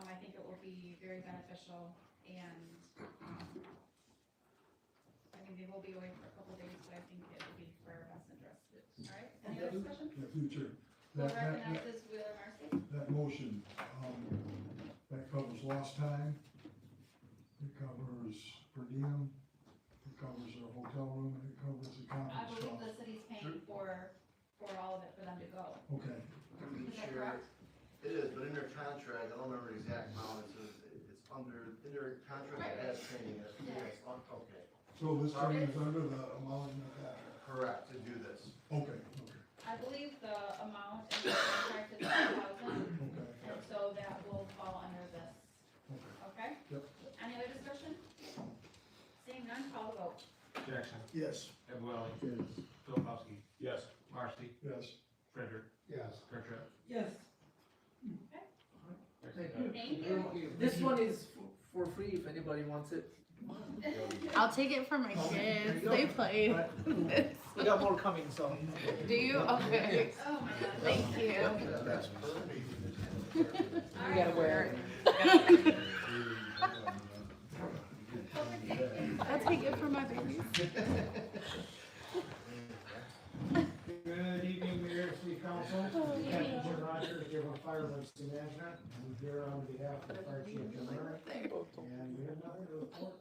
I think it will be very beneficial, and, I think they will be away for a couple days, but I think it will be for our best interest. All right, any other discussion? Yeah, future. Who That- recognizes Wheeler Marcy? That motion, that covers lost time, it covers per diem, it covers a hotel room, and it covers the I conference believe call. the city's paying for all of it for them to go. Okay. Is that correct? It is, but in their contract, I don't remember the exact amount, it says it's under, in their contract, it has training, it's, okay. So this training is under the amount in the contract? Correct, to do this. Okay. I believe the amount in the contract is $2,000, Okay. and so that will fall under this. Okay? Yep. Any other discussion? Seeing none, call the vote. Jackson. Yes. Evelyn. Yes. Filipowski. Yes. Marcy. Yes. Frederick. Yes. Fairchild. Yes. Okay. Thank you. Thank you. This one is for free if anybody wants it. I'll take it for my kids. They play. We got more coming, so. Do you? Okay. Oh my God. Thank you. That's perfect. You gotta wear it. I'll take it for my babies. Good evening, Mayor, City Council. Captain Jim Rogers, Dearborn Fire Emergency Management. I'm here on behalf of the Fire Chief Jim Murray. And we have nothing to report.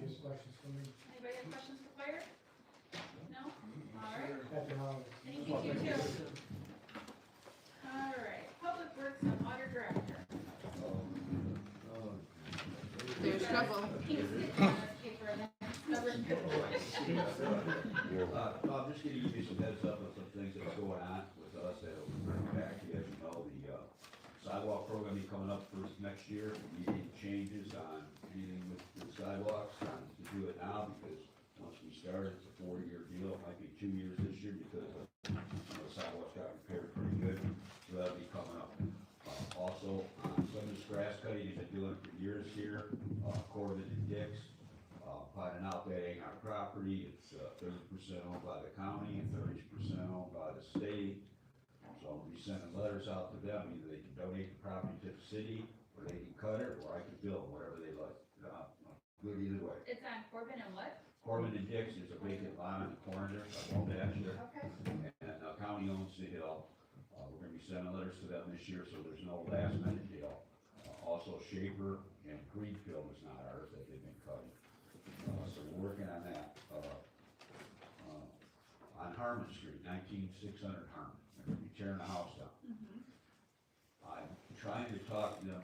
Any questions from me? Anybody have questions for fire? No? All right. Happy holidays. Thank you, you too. All right, Public Works and Water Director. There's trouble. I'm just gonna give you some heads up on some things that's going on with us that will bring back, as you know, the sidewalk program is coming up for next year. We need changes on dealing with the sidewalks, to do it now, because once we start, it's a 4-year deal. It might be 2 years this year, because the sidewalks got repaired pretty good, so that'll be coming up. Also, some of this grass cutting he's been doing for years here, Corbin and Dix, finding out that ain't our property. It's 30% owned by the county and 30% owned by the state. So I'll be sending letters out to them, either they can donate the property to the city, or they can cut it, or I can build, whatever they like. Good either way. It's on Corbin and what? Corbin and Dix is a vacant lot on the corner there, I own that there. Okay. And county owns the hill. We're gonna be sending letters to them this year, so there's no last minute deal. Also Shaper and Greenfield is not ours, that they've been cutting. So we're working on that. On Harmon Street, 19600 Harmon, they're gonna be tearing the house down. I'm trying to talk to them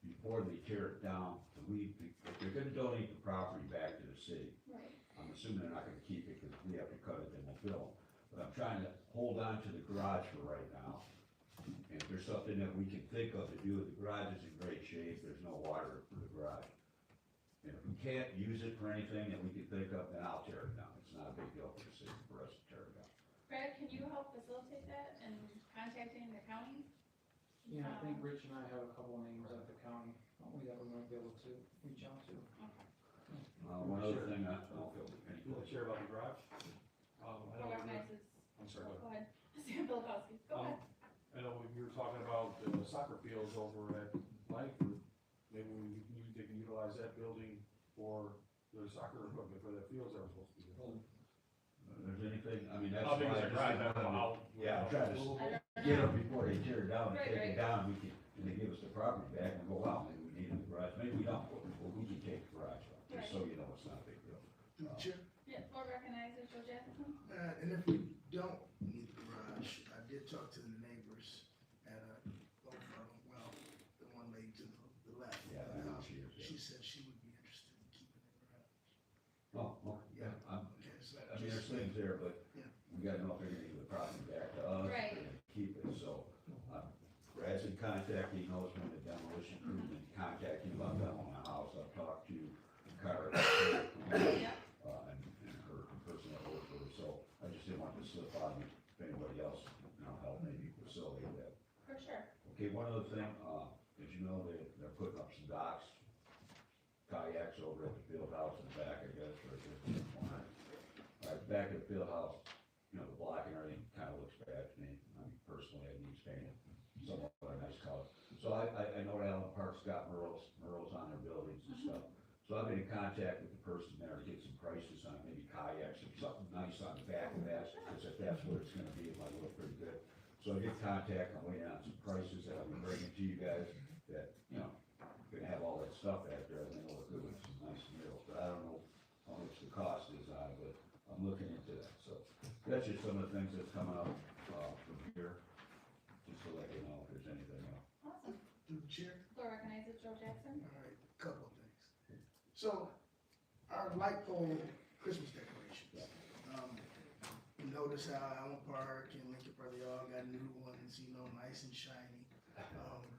before they tear it down, if they're gonna donate the property back to the city. Right. I'm assuming they're not gonna keep it, because if we have to cut it, then we'll bill them. But I'm trying to hold on to the garage for right now. And if there's something that we can think of to do, the garage is in great shape, there's no water for the garage. And if we can't use it for anything that we can think of, then I'll tear it down. It's not a big deal for the city, for us to tear it down. Fred, can you help facilitate that and contacting the county? Yeah, I think Rich and I have a couple of names at the county, that we might be able to reach out to. One other thing, I don't feel any. You want to share about the garage? I know we were- I'm sorry, Go ahead. Sam Filipowski, go ahead. I know we were talking about the soccer fields over at Langford. Maybe they can utilize that building for the soccer equipment for the fields that are supposed to be there. There's anything, I mean, that's How why big is I the just garage? didn't I don't know want how- to, yeah, I'm trying to get them before they tear it down and take it down, we can, and they give us the property back and go, wow, maybe we need the garage, maybe we don't, but we can take the garage off, just so you know it's not a big deal. Chair, Yeah, floor recognizes Joe Jefferson. and if we don't need the garage, I did talk to the neighbors at well, the one lady to the left. Yeah, I know she is, yeah. She said she would be interested in keeping the garage. things there, but Yeah. we gotta know if they're gonna give the property back to us, or Right. they're gonna keep it, so. Brad's in contact, he knows when the demolition crew been contacting about demoing the house, I've talked to Cara, and her person that works with her, so I just didn't want to slip on you, if anybody else, help maybe facilitate that. For sure. Okay, one other thing, as you know, they're putting up some docks, kayaks over at the field house in the back, I guess, or just in the corner. Right, back at the field house, the block and everything kinda looks bad to me, personally, it needs painted, somewhat a nice color. So I know Allen Park's got murals on their buildings and stuff, so I've been in contact with the person there to get some prices on maybe kayaks and something nice on the back of that, because if that's what it's gonna be, it might look pretty good. So I get contact, I'm waiting on some prices that I'll be bringing to you guys, that, gonna have all that stuff back there, I think it'll look good with some nice murals, but I don't know how much the cost is on it, but I'm looking into that, so. That's just some of the things that's coming up, from here, just to let you know if there's anything else. Awesome. Through the chair. Floor recognizes Joe Jackson. All right, couple of things. So, our light pole Christmas decorations. You notice how Allen Park and Lincoln Park, they all got new ones, nice and shiny.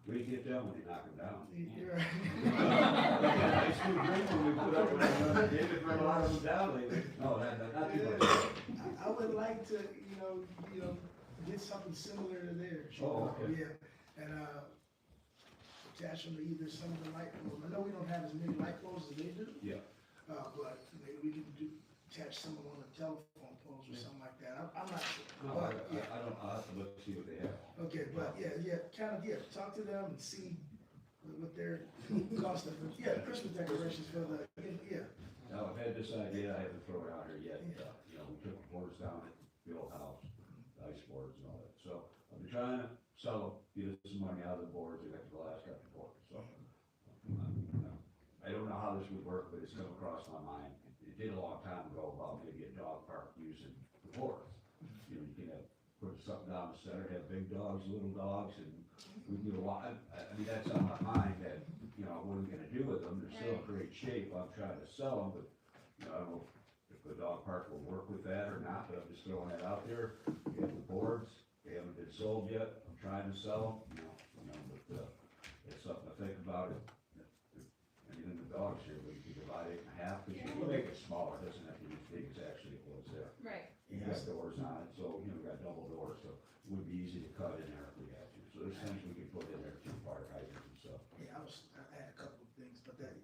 We get them when they knock them down. You're I used to drink when we put up with David bring a lot of them down lately. No, not too much. I would like to, get something similar to theirs. Oh, okay. Yeah, and, attach them to either some of the light poles. I know we don't have as many light poles as they do. Yeah. But maybe we can attach some of them on the telephone poles or something like that. I'm not sure. No, But, I'll have to look, see what they have. Okay, but talk to them and see what their cost of, Christmas decorations for the, Now, I've had this idea, I haven't thrown it out here yet, we took the boards down at the old house, the ice boards and all that, so I've been trying to sell them, get some money out of the boards, I got the glass, got the board, so. I don't know how this would work, but it's come across my mind, it did a long time ago about maybe a dog park using the boards. You can put something down the center, have big dogs, little dogs, and we can do a lot, that's on my mind that, what are we gonna do with them, they're still in great shape, I'm trying to sell them, but, I don't know if the dog park will work with that or not, but I'm just throwing that out there. We have the boards, they haven't been sold yet, I'm trying to sell them, but, it's something to think about, and the dogs here, we can divide it in half, because you can make it smaller, it doesn't have to be as big as actually it was there. Right. You got doors on it, so, we got double doors, so it would be easy to cut in there if we had to. So there's things we can put in there, too, fire hydrants and stuff. I had a couple of things, but that's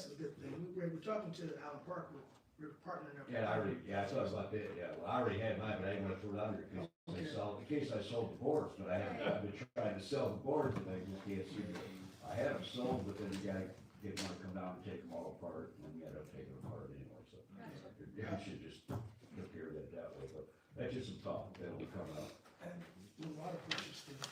a good thing. We're talking to Allen Park, we're partnering up. Yeah, I thought about that, well, I already had mine, but I didn't want to throw it out here, in case I sold the boards, but I've been trying to sell the boards, and I just can't seem to. I had them sold, but then the guy didn't want to come down and take them all apart, and we ended up taking them apart anyway, so. I should just took care of that way, but that's just some thought, that'll be coming up. And the water pressure still,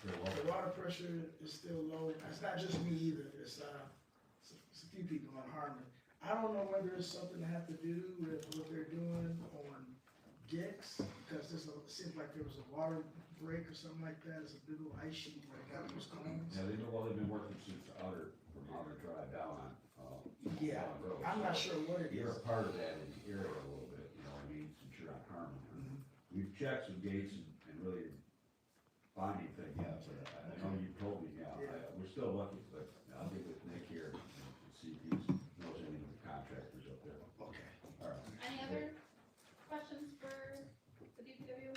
Very well. the water pressure is still low. It's not just me either. It's a few people on Harmon. I don't know whether it's something to have to do with what they're doing on Gex, because it seems like there was a water break or something like that. It's a big old ice sheet where they got those cones. Yeah, they've been working since from Outer Drive down on, Yeah, Down Road. I'm not sure what it is. You're a part of that in the area a little bit, since you're on Carmen. We've checked some gates and really didn't find anything yet, but I know you told me, we're still looking, but I'll get with Nick here and see if he knows any of the contractors up there. Okay. All right. Any other questions for the DPW?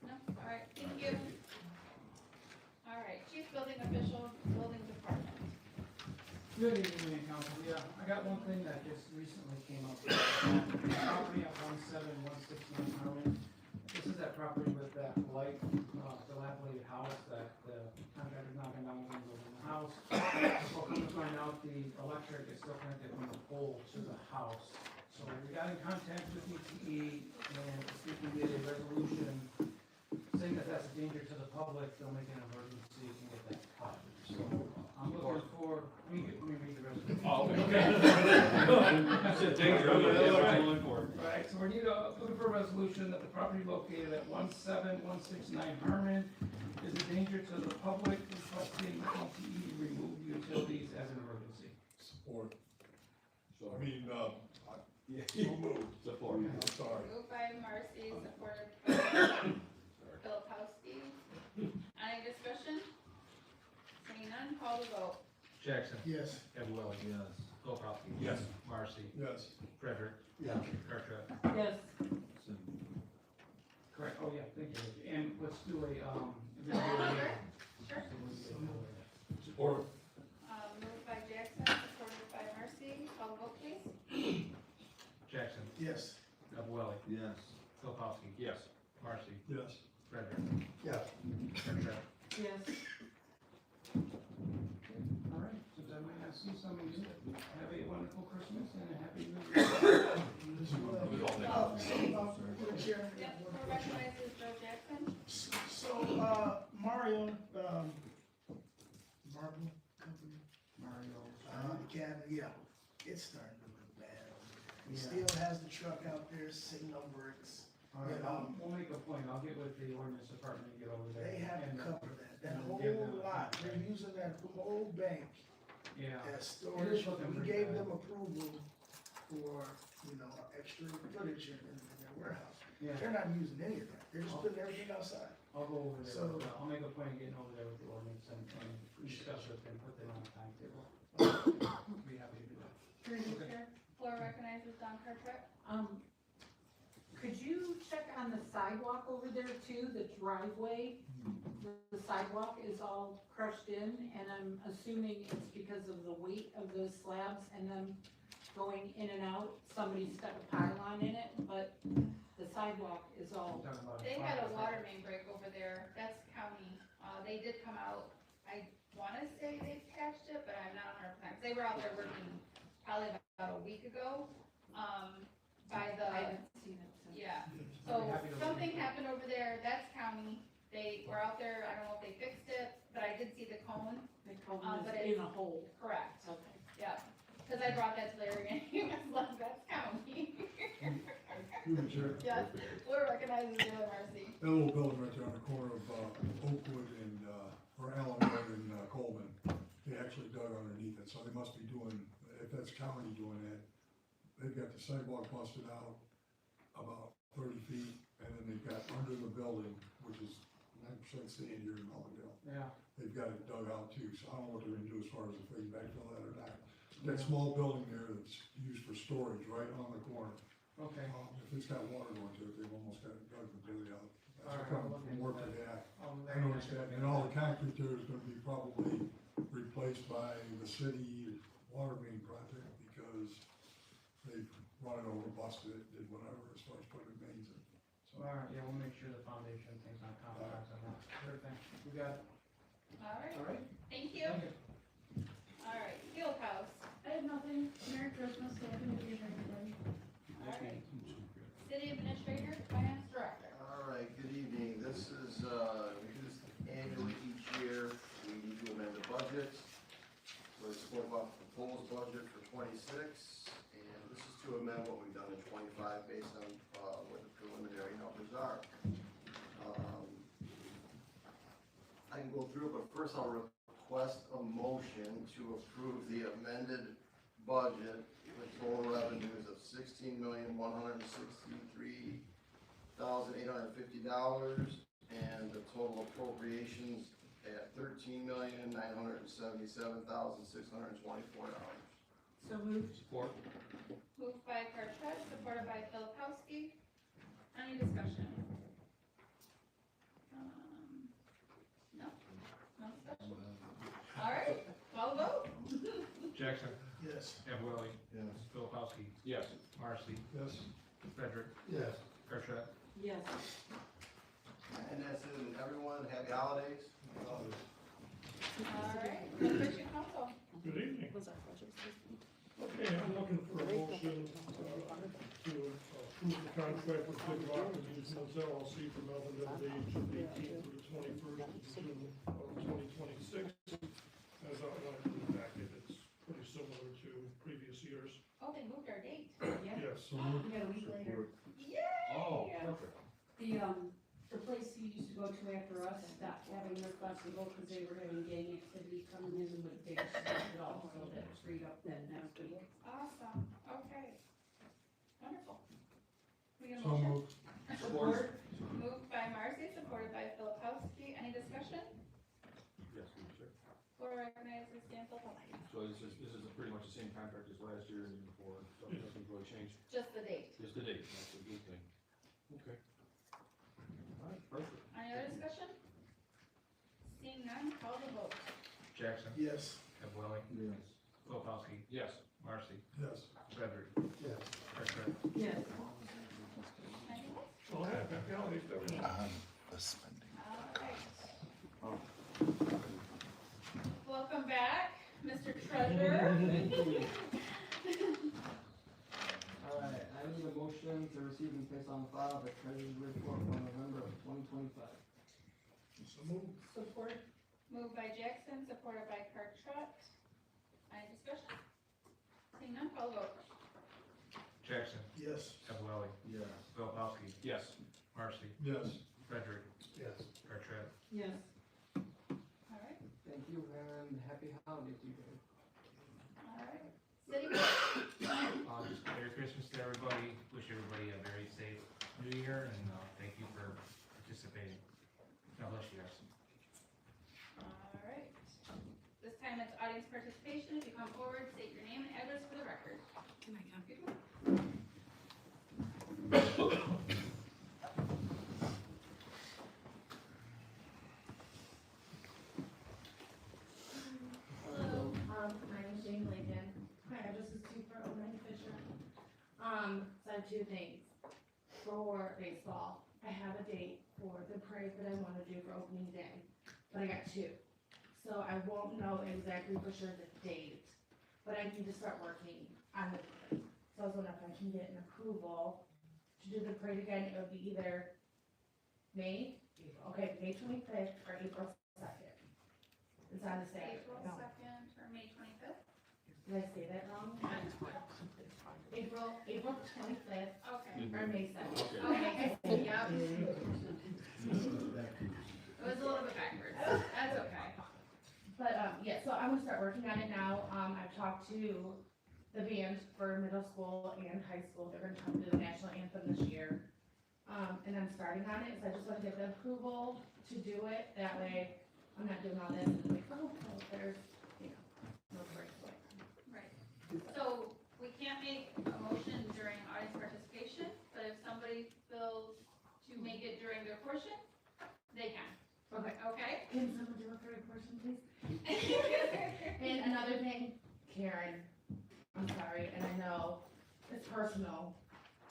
No? All right, thank you. All right, chief building official, building department. Good evening, Mayor Council. Yeah, I got one thing that just recently came up. Property at 17169 Harmon. This is that property with that light, dilapidated house that the contractor's knocking down windows in the house. So come to find out, the electric is still connected from the pole to the house. So we got in contact with DTE, and if we can get a resolution saying that that's a danger to the public, they'll make an emergency and get that cut. So I'm looking for, let me read the resolution. Oh, okay. That's a danger. Right, so we're looking for a resolution that the property located at 17169 Harmon is a danger to the public, requesting DTE remove utilities as an emergency. Support. So, so moved. Sorry. Moved by Marcy, supported by Filipowski. Any discussion? Seeing none, call the vote. Jackson. Yes. Evelyn. Yes. Filipowski. Yes. Marcy. Yes. Frederick. Yeah. Kirktrap. Yes. Correct, oh yeah, thank you. And let's do a, Sure. Support. Moved by Jackson, supported by Marcy. Call the vote, please. Jackson. Yes. Evelyn. Yes. Filipowski. Yes. Marcy. Yes. Frederick. Yeah. Kirktrap. Yes. all right, since I might not see some of you, have a wonderful Christmas and a happy New Year. Chair. Yep, who recognizes Joe Jackson? So, Mario, Marble Company, Mario. Academy, yeah, it's starting to look bad. He still has the truck out there sitting on bricks. All right, we'll make a point, I'll get with the ordinance department and get over there. They have to And, cover that and whole give them a- lot, they're using that whole bank Yeah. as storage. looking We pretty gave bad. them approval for, extra footage in their warehouse. Yeah. They're not using any of that, they're just putting everything outside. I'll go over there, So- I'll make a point of getting over there with the ordinance and discuss with them, put them on a timetable. Be happy to do that. Through you, Chair. Floor recognizes Don Kirktrap. Could you check on the sidewalk over there too, the driveway? The sidewalk is all crushed in, and I'm assuming it's because of the weight of those slabs and them going in and out. Somebody stuck a pylon in it, but the sidewalk is all, Talking about They had a water main break over there, that's county, they did come out, I wanna say they patched it, but I'm not 100%. They were out there working probably about a week ago, by I the, haven't seen it since. yeah. I'll So be happy to look something into it. happened over there, that's county, they were out there, I don't know if they fixed it, but I did see the cone, They call but it it's in a hole. correct, Okay. yeah. Cause I brought that to Larry and he was like, that's county. Through the chair. Yes, we're recognizing Taylor Marcy. That little building right there on the corner of Oakwood and, or Allen Road and Coleman, they actually dug underneath it, so they must be doing, if that's county doing that, they've got the sidewalk busted out about 30 feet, and then they've got under the building, which is 9% sand here in Melvindale, Yeah, they've got it dug out too, so I don't know what they're gonna do as far as if they can backfill that or not. That small building there that's used for storage right on the corner, okay. if it's got water going to it, they've almost got it dug completely out. All right, That's coming I'll look from into work that. today. I'll I noticed that, and all the concrete there is gonna be probably replaced by the city water main project, because they've run it over, busted it, did whatever as far as putting mains in. So, All right, yeah, we'll make sure the foundation thing's not compromised on that. Sure thing, we got it. Alright, All right. thank you. Alright, Field House. I have nothing. Merry Christmas, Happy New Year, everybody. Alright. City Administrator, Finance Director. All right, good evening. This is, we do this annually each year. We need to amend the budget. So it's spoke about the proposed budget for 26, and this is to amend what we've done in 25 based on, what the preliminary numbers are. I can go through it, but first I'll request a motion to approve the amended budget with total revenues of $16,163,850 and the total appropriations at $13,977,624. So moved. Support. Moved by Kirktrap, supported by Filipowski. Any discussion? No? No discussion? Alright, call the vote. Jackson. Yes. Evelyn. Yes. Filipowski. Yes. Marcy. Yes. Frederick. Yes. Kirktrap. Yes. And that's it, and everyone, happy holidays. Alright, Corporation Council. Good evening. Okay, I'm looking for a motion to approve the contract with Big Rock Amusements LLC for Melvindale Day, June 18th through the 21st of June of 2026. As outlined in the packet, it's pretty similar to previous years. Oh, they moved our date. Yes. So We got a week later. Yay! Oh, Yeah. perfect. The place he used to go to after us stopped having their festival because they were having gang activity coming in with big stuff at all, so that freed up then next week. Awesome, okay. Wonderful. We get a So motion? moved. Support. Moved by Marcy, supported by Filipowski. Any discussion? Yes, sir. Floor recognizes Dan Filipowski. So this is pretty much the same contract as last year and before, so nothing's really changed, Just the date. just the date, that's a good thing. Okay. All right, perfect. Any other discussion? Seeing none, call the vote. Jackson. Yes. Capelli. Yes. Filipowski. Yes. Marcy. Yes. Frederick. Yes. Patrick. Yes. Oh, happy holidays to everyone. The spending. Alright. Welcome back, Mr. Treasurer. Alright, I need a motion to receive and place on file the treasurer's report for November of 2025. So moved. Support. Moved by Jackson, supported by Kirktrot. Any discussion? Seeing none, call the vote. Jackson. Yes. Capelli. Yes. Filipowski. Yes. Marcy. Yes. Frederick. Yes. Patrick. Yes. Alright, Thank you and happy holidays to you guys. alright. City clerk. Just Merry Christmas to everybody, wish everybody a very safe New Year, and thank you for participating. God bless you guys. Alright. This time it's audience participation. If you come forward, state your name and address for the record. Can I come? Hello, my name's Jane Lincoln. My address is 2409 Fisher. So I have two things. For baseball, I have a date for the parade that I want to do for opening day, but I got two. So I won't know exactly for sure the date, but I need to start working on the parade. So I was wondering if I can get an approval to do the parade again. It would be either May 25th or April 2nd. It's on the Saturday. April No. 2nd or May 25th? Did I say that wrong? April 25th Okay. or May 2nd. Okay, yep. It was a little bit backwards. That's okay. But, yeah, so I'm gonna start working on it now. I've talked to the band for middle school and high school. They're gonna come to the national anthem this year. And I'm starting on it, so I just want to get the approval to do it. That way, I'm not doing all this and like, oh, well, there's, no break. Right. So we can't make a motion during audience participation, but if somebody feels to make it during their portion, they can. Okay. Okay? Can someone do a third portion, please? And another thing, Karen, I'm sorry, and I know it's personal.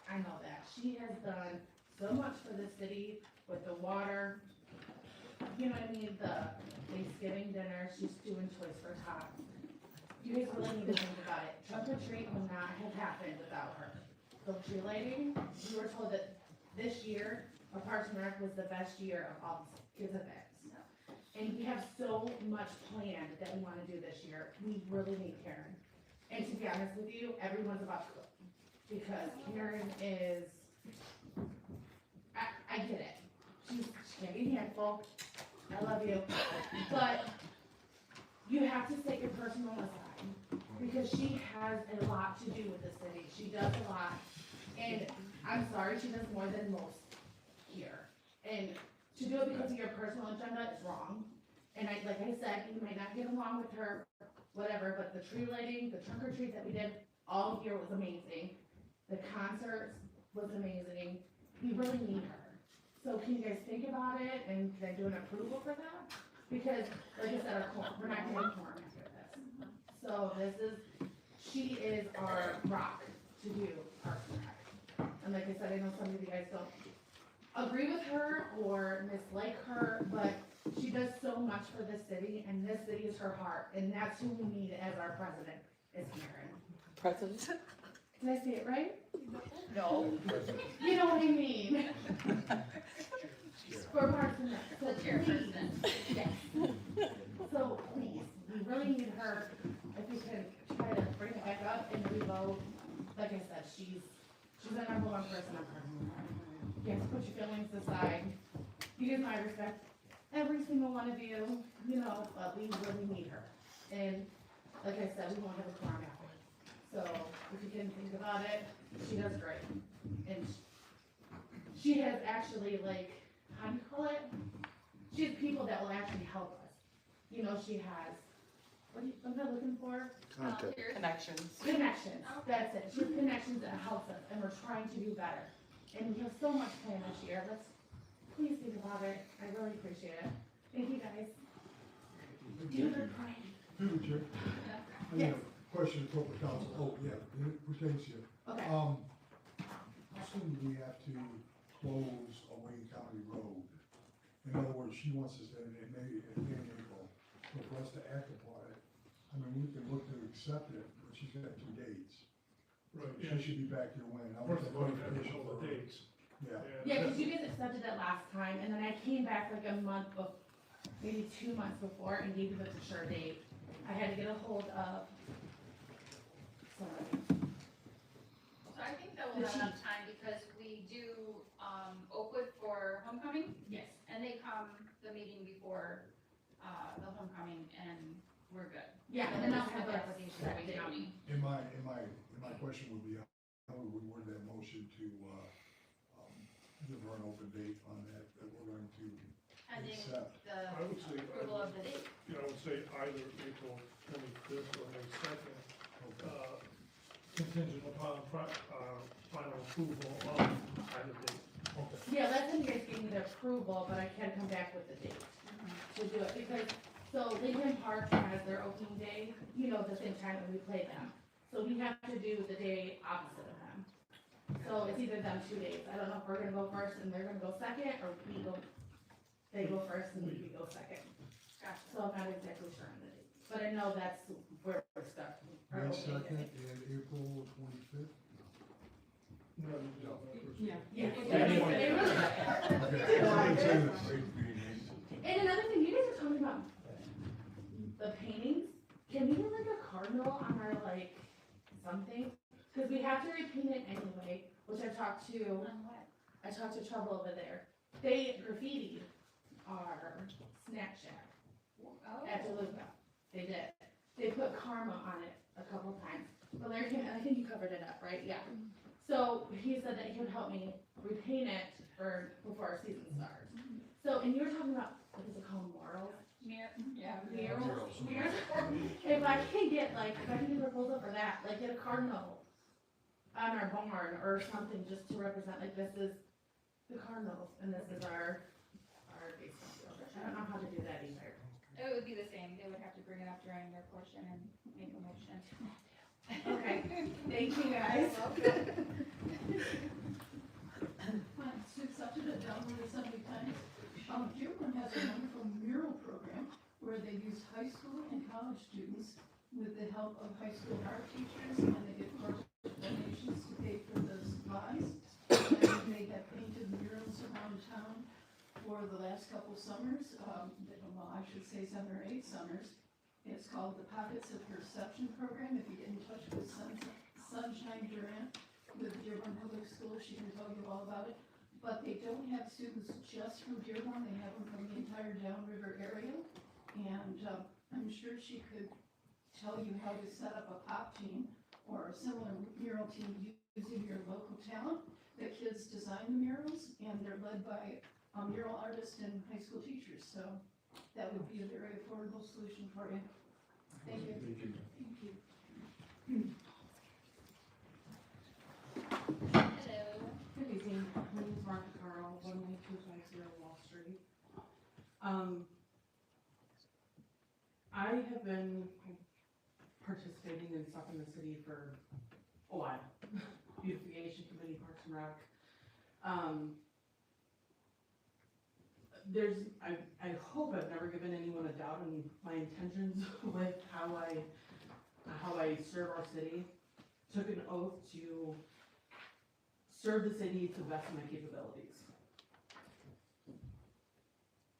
I know that. She has done so much for the city with the water. You know what I mean? The Thanksgiving dinner, she's doing Toys for Tots. You guys really need to think about it. Trunk or treat would not have happened without her. The tree lighting, we were told that this year, Parks and Rec was the best year of all the kids' events. And we have so much planned that we wanna do this year. We really need Karen. And to be honest with you, everyone's about to cook. Because Karen is, I get it. She can be a handful. I love you. But you have to set your personal aside. Because she has a lot to do with the city. She does a lot. And I'm sorry, she does more than most here. And to do it because of your personal agenda is wrong. And like I said, you might not get along with her, whatever, but the tree lighting, the trunk or treat that we did all year was amazing. The concerts was amazing. We really need her. So can you guys think about it and can I do an approval for that? Because like I said, we're not getting corn after this. So she is our rock to do Parks and Rec. And like I said, I know some of you guys don't agree with her or mislike her, but she does so much for the city and this city is her heart. And that's who we need as our president, is Karen. President? Did I say it right? No. You know what I mean? For Parks and Rec. So The chairperson. Yes. So please, we really need her. If we can try to bring it back up and revote, like I said, she's the number one person on Parks and Rec. You have to put your feelings aside. You guys know I respect every single one of you, but we really need her. And like I said, we won't have a quorum after. So if you can think about it, she does great. And she has actually like, how do you call it? She has people that will actually help us. You know, she has, what am I looking for? Connections. Connections, that's it. She has connections that helps us, and we're trying to do better. And we have so much planned this year. Let's please think about it. I really appreciate it. Thank you, guys. Do the prank. Through the chair. I Yes. have a question to corporate counsel. Oh, yeah, it pertains to you. Okay. How soon do we have to close a Wayne County road? In other words, she wants us in April, so for us to act upon it, I mean, we can look to accept it, but she's got 2 dates. Right, She yeah. should be back here when? First of all, you have to show the dates. Yeah. Yeah, because you guys accepted it last time, and then I came back like a month maybe 2 months before, and gave you the for sure date. I had to get a hold of somebody. So I think that we'll have enough time because we do, Oakwood for homecoming. Yes. And they come the meeting before, the homecoming, and we're good. Yeah, And and then I'll just have have the a application set for the date. county. And my question would be, how would we word that motion to, give her an open date on that we're going to Pending accept? the I would say, approval of the date. you know, I would say either April 25th or May 2nd, contingent upon final approval of either date. Okay. Yeah, last time you guys gave me the approval, but I can come back with the date to do it, because, so Lincoln Park has their opening day, you know, the same time that we play them. So we have to do the day opposite of them. So it's either them 2 days. I don't know if we're gonna go first and they're gonna go second, or they go first and we go second. Gotcha. So I'm not exactly sure on the date, but I know that's where we're stuck. our May opening 2nd day. and April 25th? No, Yeah. Okay. And another thing, you guys are talking about the paintings. Can we get like a cardinal on our like something? Because we have to repaint it anyway, which I talked to. On what? I talked to Trouble over there. They graffitied our snack shack Oh. at DeLuca. They did. They put karma on it a couple times. But Larry came, I think you covered it up, right? Yeah. So he said that he would help me repaint it before our season starts. So, and you were talking about, what is it called, murals? Murals. If I can get a proposal for that, like get a cardinal on our barn or something, just to represent, like, this is the Cardinals and this is our baseball field. I don't know how to do that either. It would be the same, they would have to bring it up during their portion and make a motion. Okay, thank you guys. Sue accepted it down there so many times. Dearborn has a wonderful mural program where they use high school and college students with the help of high school art teachers, and they get corporate donations to pay for the supplies. And they have painted murals around town for the last couple summers, well, I should say 7 or 8 summers. It's called the Pockets of Perception Program. If you get in touch with Sunshine Durant with Dearborn Public Schools, she can tell you all about it. But they don't have students just from Dearborn, they have them from the entire downriver area. And I'm sure she could tell you how to set up a pop team or a similar mural team using your local talent. The kids design the murals and they're led by mural artists and high school teachers. So that would be a very affordable solution for you. Thank you. Thank you. Thank you. Hello. Good evening, my name is Martha Carl, 19250 Wall Street. I have been participating in stuff in the city for a while. Beautification Committee, Parks and Rec. I hope I've never given anyone a doubt in my intentions with how I serve our city. Took an oath to serve the city to the best of my capabilities.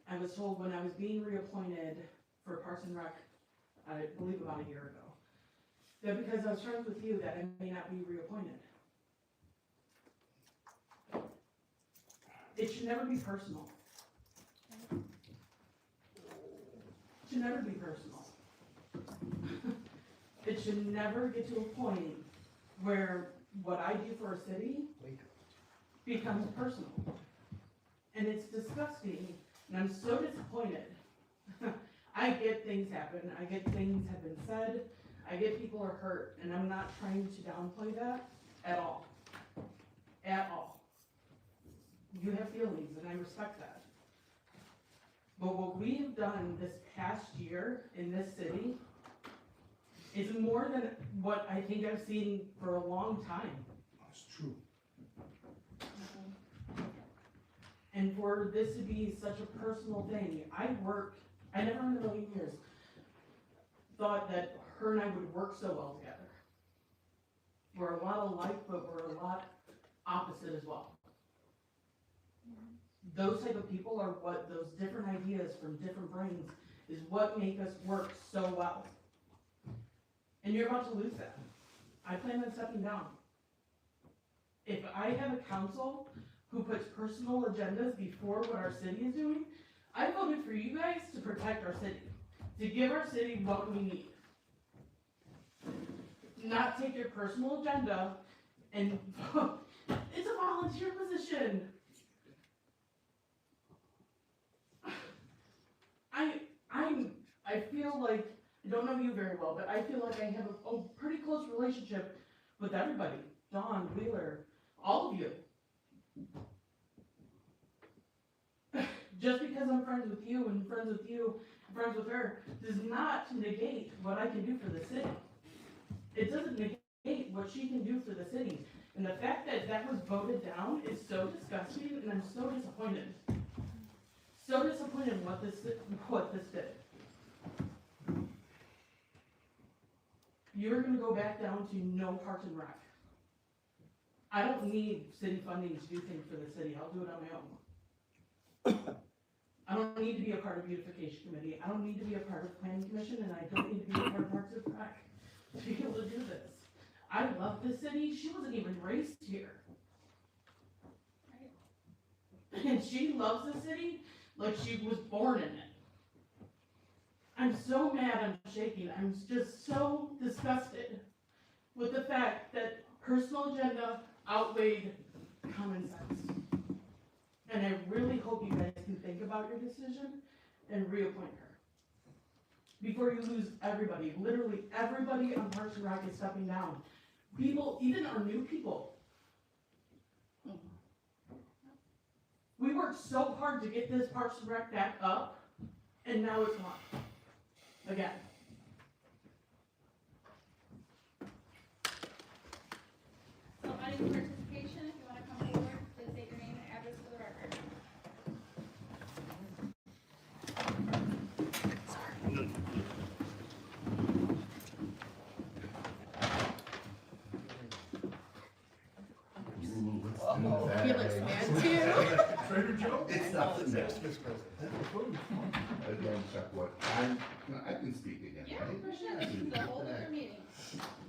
I was told when I was being reappointed for Parks and Rec, I believe about a year ago, that because I was friends with you that I may not be reappointed. It should never be personal. It should never be personal. It should never get to a point where what I do for a city becomes personal. And it's disgusting, and I'm so disappointed. I get things happen, I get things have been said, I get people are hurt, and I'm not trying to downplay that at all. At all. You have feelings, and I respect that. But what we have done this past year in this city is more than what I think I've seen for a long time. That's true. And for this to be such a personal thing, I never in a million years thought that her and I would work so well together. We're a lot alike, but we're a lot opposite as well. Those type of people are what, those different ideas from different brains is what make us work so well. And you're about to lose that. I plan on stepping down. If I have a council who puts personal agendas before what our city is doing, I voted for you guys to protect our city, to give our city what we need. Not take your personal agenda and it's a volunteer position. I feel like, I don't know you very well, but I feel like I have a pretty close relationship with everybody. Dawn, Wheeler, all of you. Just because I'm friends with you and friends with you and friends with her does not negate what I can do for the city. It doesn't negate what she can do for the city. And the fact that that was voted down is so disgusting, and I'm so disappointed. So disappointed in what this did. You're gonna go back down to no Parks and Rec. I don't need city funding to do things for the city. I'll do it on my own. I don't need to be a part of beautification committee. I don't need to be a part of planning commission, and I don't need to be a part of Parks and Rec to be able to do this. I love this city. She wasn't even raised here. And she loves the city like she was born in it. I'm so mad, I'm shaking. I'm just so disgusted with the fact that personal agenda outweighed common sense. And I really hope you guys can think about your decision and reappoint her. Before you lose everybody, literally everybody on Parks and Rec is stepping down. People, even our new people. We worked so hard to get this Parks and Rec back up, and now it's gone. Again. So audience participation, if you want to come forward, please state your name and address for the record. He looks mad too. Trader Joe? It's nothing there. Again, Chuck, what, I can speak again, Yeah, right? for sure, this is a whole different meeting.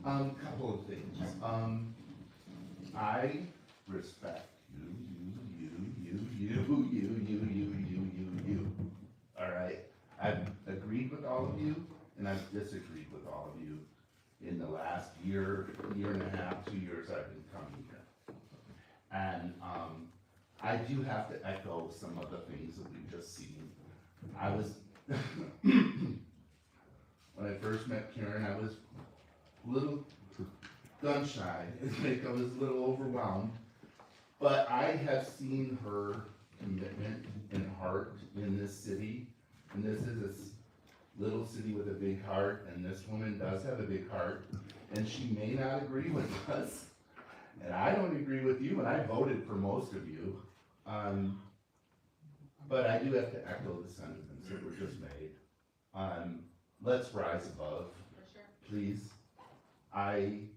Couple of things. I respect you. All right? I've agreed with all of you, and I've disagreed with all of you in the last year and a half, 2 years I've been coming here. And, I do have to echo some of the things that we've just seen. I was, when I first met Karen, I was a little gun shy. I was a little overwhelmed. But I have seen her commitment and heart in this city. And this is a little city with a big heart, and this woman does have a big heart. And she may not agree with us. And I don't agree with you, and I voted for most of you. But I do have to echo the sentiments that were just made. Let's rise above, please. I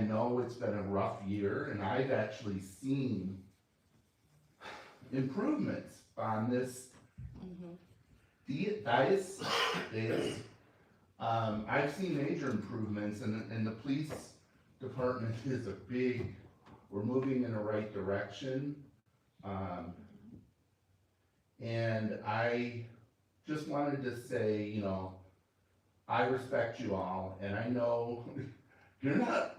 know it's been a rough year, and I've actually seen improvements on this dais. I've seen major improvements, and the police department is we're moving in the right direction. And I just wanted to say, you know, I respect you all, and I know you're not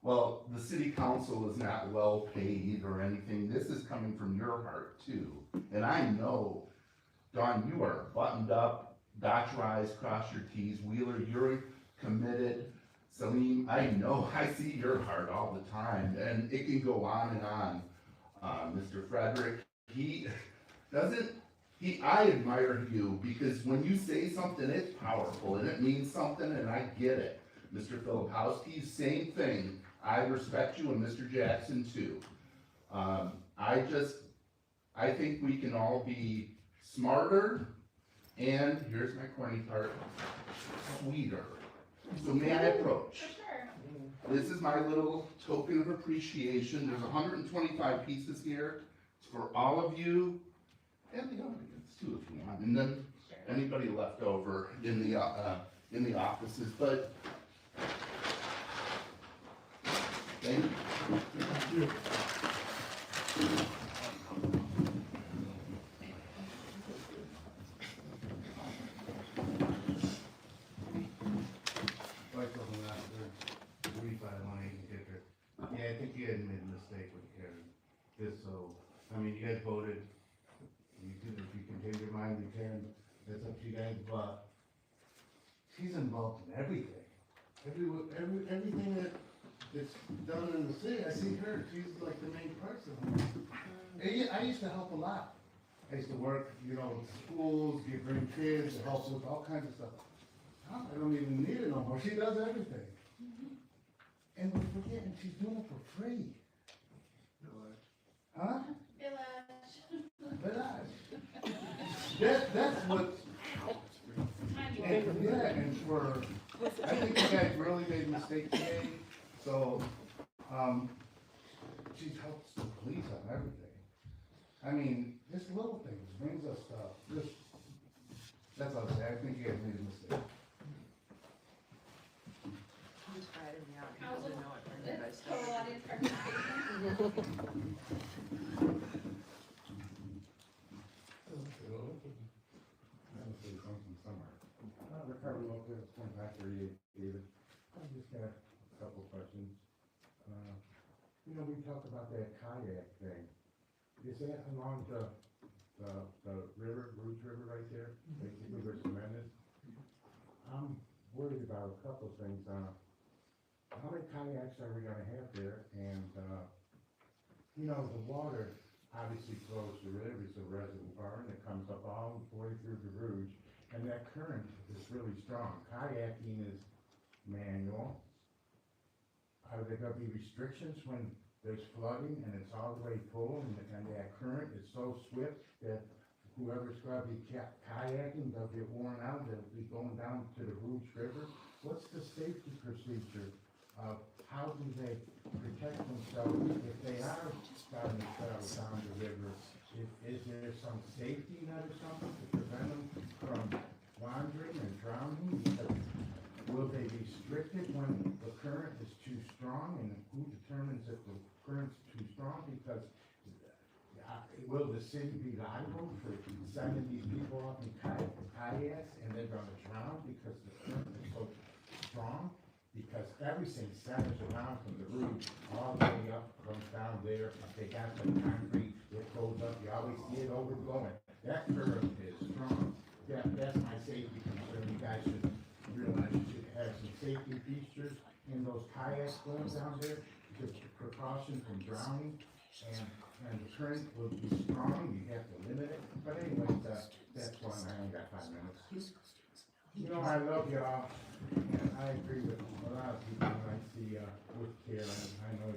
Well, the city council is not well paid or anything. This is coming from your heart too. And I know, Dawn, you are buttoned up, dot your i's, cross your t's. Wheeler, you're committed. Salim, I know, I see your heart all the time, and it can go on and on. Mr. Frederick, I admire you because when you say something, it's powerful and it means something, and I get it. Mr. Filipowski, same thing. I respect you, and Mr. Jackson too. I think we can all be smarter, and here's my corny part, sweeter. So may I approach? For sure. This is my little token of appreciation. There's 125 pieces here. It's for all of you and the audience too, if you want. And then anybody left over in the offices. But thank you. Thank you. Yeah, I think you had made a mistake with Karen. Just so, I mean, you guys voted, if you can change your mind with Karen, that's up to you guys, but she's involved in everything. Everything that's done in the city, I see her, she's like the main person. And I used to help a lot. I used to work, with schools, bring kids, help with all kinds of stuff. Now, I don't even need it no more, she does everything. And we're forgetting she's doing it for free. Huh? Village. That's what. And for, I think you guys really made a mistake today. So, she helps the police on everything. I mean, just little things, brings us stuff. That's all I'm saying. I think you guys made a mistake. Total audience participation. Ricardo Lopez, 2538 David. I just got a couple questions. We talked about that kayak thing. Is that along the river, Rouge River right there? Basically where cement is? I'm worried about a couple of things. How many kayaks are we gonna have there? And, the water obviously flows through it. It's a reservoir and it comes up all the way through the Rouge. And that current is really strong. Kayaking is manual. Are there gonna be restrictions when there's flooding and it's all the way full and that current is so swift that whoever's gonna be kayaking, they'll get worn out, they'll be going down to the Rouge River? What's the safety procedure of how do they protect themselves if they are starting to travel down the river? Is there some safety net or something to prevent them from wandering and drowning? Because will they be restricted when the current is too strong? And who determines if the current's too strong? Because will the city be liable for sending these people off in kayaks and they're gonna drown because the current is so strong? Because everything centers around from the Rouge all the way up, comes down there. They got the concrete, it goes up, you always see it overflowing. That current is strong. That's my safety concern. You guys should realize you should have some safety features in those kayaks going down there, to precaution from drowning, and the current will be strong, you have to limit it. But anyway, that's one, I only got 5 minutes. I love y'all, and I agree with a lot of people when I see, with Karen, I know,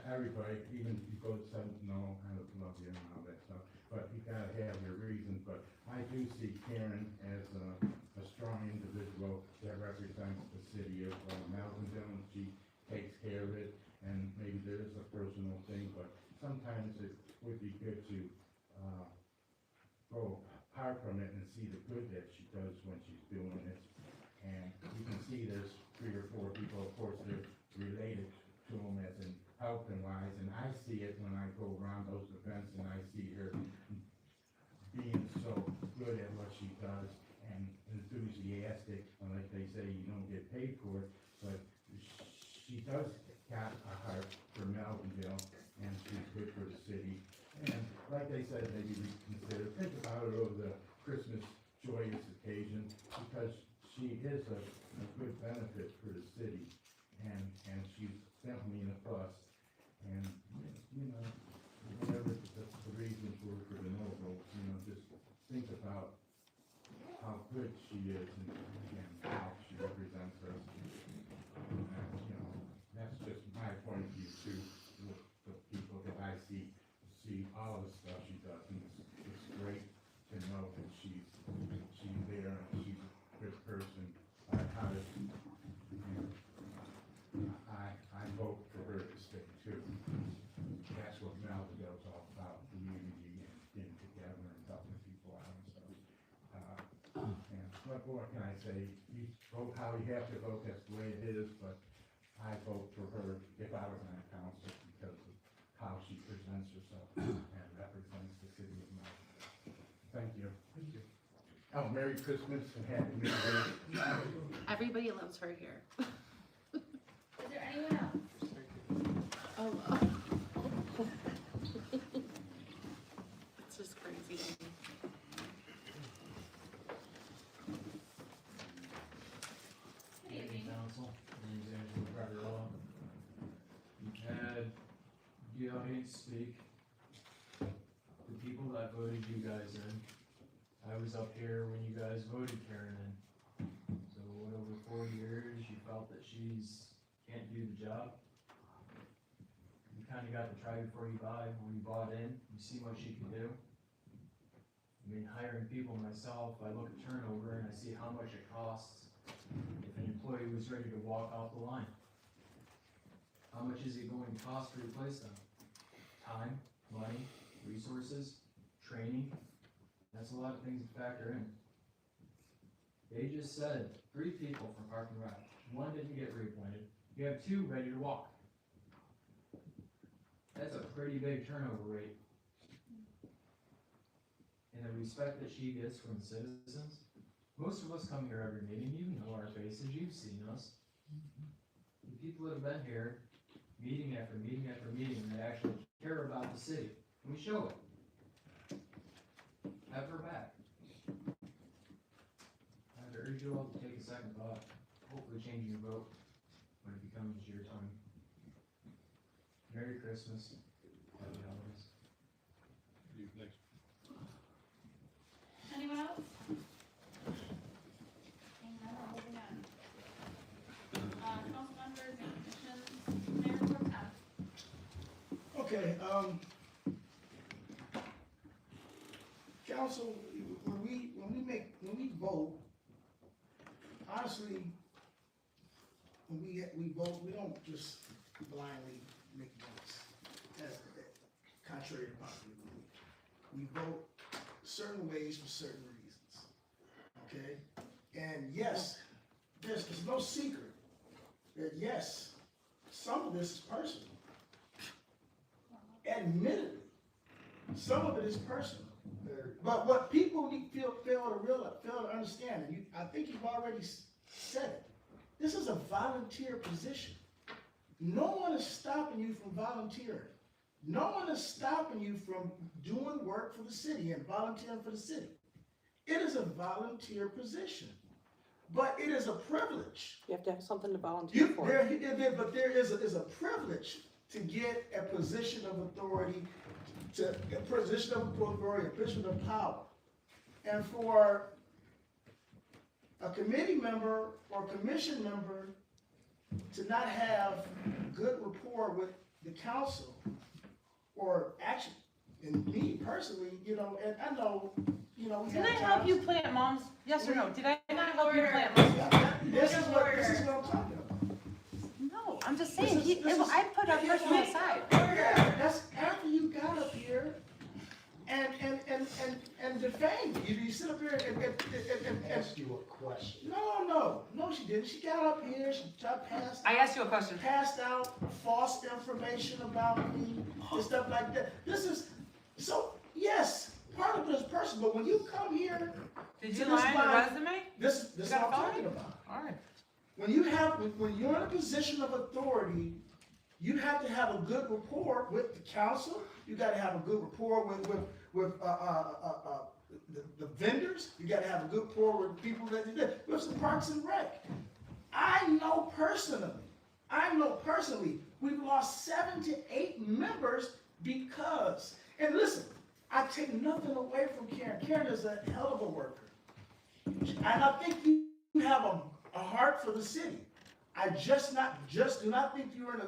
everybody, even if you go to no, I love you and all that stuff, but you gotta have your reasons. But I do see Karen as a strong individual that represents the city of Melvindale, and she takes care of it, and maybe there is a personal thing, but sometimes it would be good to, go apart from it and see the good that she does when she's doing it. And you can see there's 3 or 4 people, of course, they're related to them as in helping wise, and I see it when I go around those events and I see her being so good at what she does and enthusiastic. Like they say, you don't get paid for it, but she does got a heart for Melvindale, and she's good for the city. And like they said, maybe reconsider, think about it over the Christmas joyous occasion, because she is a good benefit for the city, and she's definitely a plus. And, you know, whatever the reasons were for the no vote, you know, just think about how good she is and how she represents us. And, you know, that's just my point of view too, with the people that I see all the stuff she does, and it's great to know that she's there and she's a good person. I vote for her to stay too. That's what Melvindale's all about, community and getting together and helping people out and stuff. And what more can I say? You vote how you have to vote, that's the way it is, but I vote for her if I was on council because of how she presents herself and represents the city of Melvindale. Thank you. Thank you. Oh, Merry Christmas and Happy New Year. Everybody loves her here. Is there anyone else? Oh, it's just crazy. Good evening. Council, my name is Angelo Carriello. And the audience speak. The people that voted you guys in. I was up here when you guys voted Karen in. So what, over 4 years, you felt that she's can't do the job? You kinda got to try before you buy. When you bought in, you see what she can do. I mean, hiring people myself, I look at turnover and I see how much it costs if an employee was ready to walk off the line. How much is it going to cost to replace them? Time, money, resources, training. That's a lot of things to factor in. They just said 3 people from Park and Rec. 1 didn't get reappointed. You have 2 ready to walk. That's a pretty big turnover rate. And the respect that she gets from the citizens. Most of us come here every meeting. You know our faces. You've seen us. The people that have been here, meeting after meeting after meeting, that actually care about the city. And we show it. Have her back. I'd urge you all to take a second thought, hopefully change your vote when it becomes your time. Merry Christmas, happy holidays. Next. Anyone else? Seeing none, we're moving on. Council members and commissions, Mayor Pro Tem. Okay, council, when we vote, honestly, when we vote, we don't just blindly make votes, as contrary to popular belief. We vote certain ways for certain reasons, okay? And yes, there's no secret that yes, some of this is personal. Admittedly, some of it is personal. But what people fail to understand, and I think you've already said it, this is a volunteer position. No one is stopping you from volunteering. No one is stopping you from doing work for the city and volunteering for the city. It is a volunteer position, but it is a privilege. You have to have something to volunteer for. But there is a privilege to get a position of authority, a position of power. And for a committee member or commission member to not have good rapport with the council, or actually, and me personally, and I know, Did I help you plant moms? Yes or no? Did I not help you plant moms? This is what I'm talking about. No, I'm just saying, I put our person aside. Yeah, that's after you got up here and defamed me. You sit up here and Ask you a question. No, she didn't. She got up here, she I asked you a question. passed out false information about me and stuff like that. So yes, part of it is personal, but when you come here. Did you lie on your resume? This is what I'm talking about. All right. when you're in a position of authority, you have to have a good rapport with the council. You got to have a good rapport with the vendors. You got to have a good rapport with people with some Parks and Rec. I know personally, we've lost 7 to 8 members because, and listen, I take nothing away from Karen. Karen is a hell of a worker. And I think you have a heart for the city. I just do not think you're in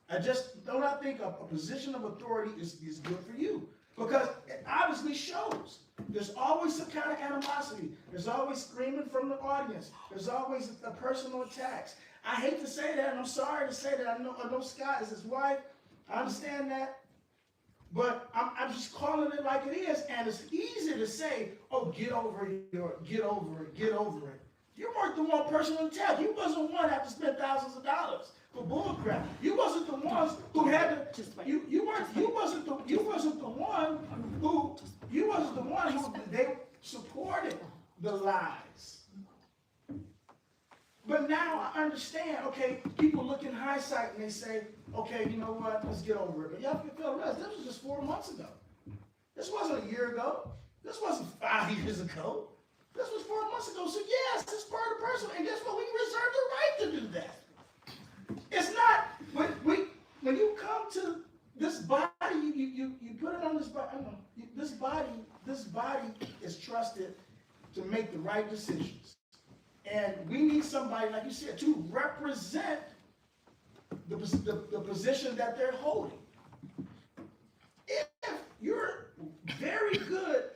I just do not think a position of authority is good for you. Because it obviously shows. There's always some kind of animosity. There's always screaming from the audience. There's always a personal attacks. I hate to say that, and I'm sorry to say that. I know Scott is his wife. I understand that. But I'm just calling it like it is, and it's easy to say, oh, get over it. You weren't the one personal attack. You wasn't the one that had to spend thousands of dollars for bullcrap. You wasn't the ones who had to. You wasn't the one who they supported the lies. But now I understand. Okay, people look in hindsight and they say, okay, you know what? Let's get over it. But y'all can feel the rest. This was just 4 months ago. This wasn't a year ago. This wasn't 5 years ago. This was 4 months ago. So yes, it's part of the personal. And guess what? We reserve the right to do that. It's not when you come to this body, you put it on this body. This body is trusted to make the right decisions. And we need somebody, like you said, to represent the position that they're holding. If you're very good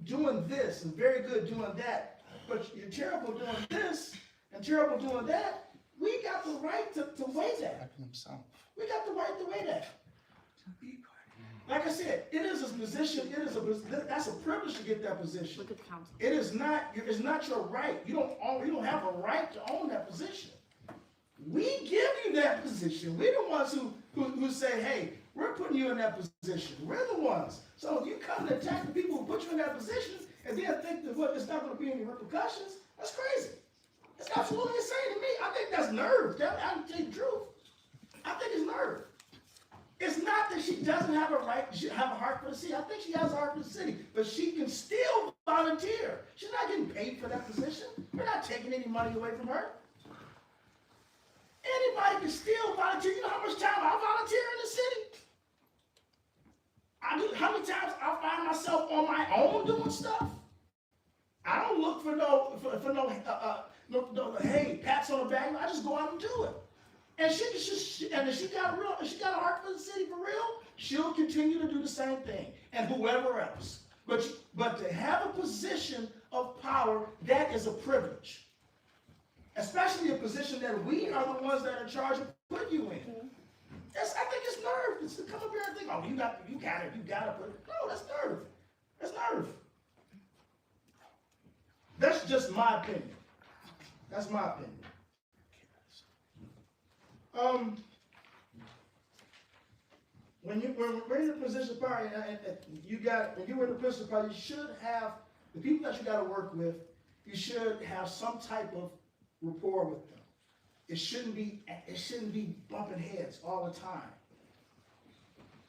doing this and very good doing that, but you're terrible doing this and terrible doing that, we got the right to weigh that. We got the right to weigh that. Like I said, it is a position. That's a privilege to get that position. Look at the council. It's not your right. You don't have a right to own that position. We give you that position. We're the ones who say, hey, we're putting you in that position. We're the ones. So if you come and attack the people who put you in that position and then think that there's not going to be any repercussions, that's crazy. It's absolutely insane to me. I think that's nerve. I'll tell you the truth. I think it's nerve. It's not that she doesn't have a right, she have a heart for the city. I think she has a heart for the city, but she can still volunteer. She's not getting paid for that position. We're not taking any money away from her. Anybody can still volunteer. You know how much time I volunteer in the city? I do. How many times I find myself on my own doing stuff? I don't look for no hey, pats on the back. I just go out and do it. And if she got a heart for the city for real, she'll continue to do the same thing, and whoever else. But to have a position of power, that is a privilege. Especially a position that we are the ones that are in charge of putting you in. I think it's nerve. It's to come up here and think, oh, you got to put it. No, that's nerve. That's nerve. That's just my opinion. That's my opinion. When we're in a position of power, and when you're in a position of power, you should have the people that you got to work with. You should have some type of rapport with them. It shouldn't be bumping heads all the time.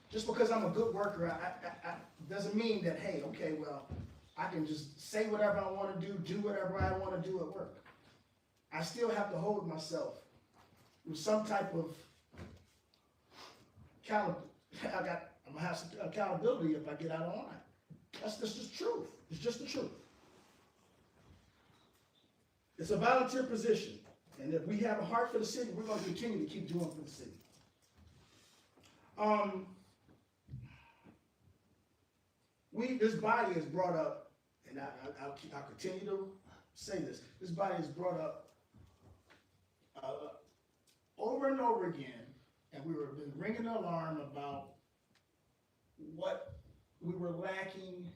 Just because I'm a good worker, I doesn't mean that, hey, okay, well, I can just say whatever I want to do whatever I want to do at work. I still have to hold myself with some type of accountability. I'm gonna have some accountability if I get out of line. That's just the truth. It's just the truth. It's a volunteer position, and if we have a heart for the city, we're going to continue to keep doing for the city. This body is brought up, and I'll continue to say this. This body is brought up over and over again, and we were been ringing the alarm about what we were lacking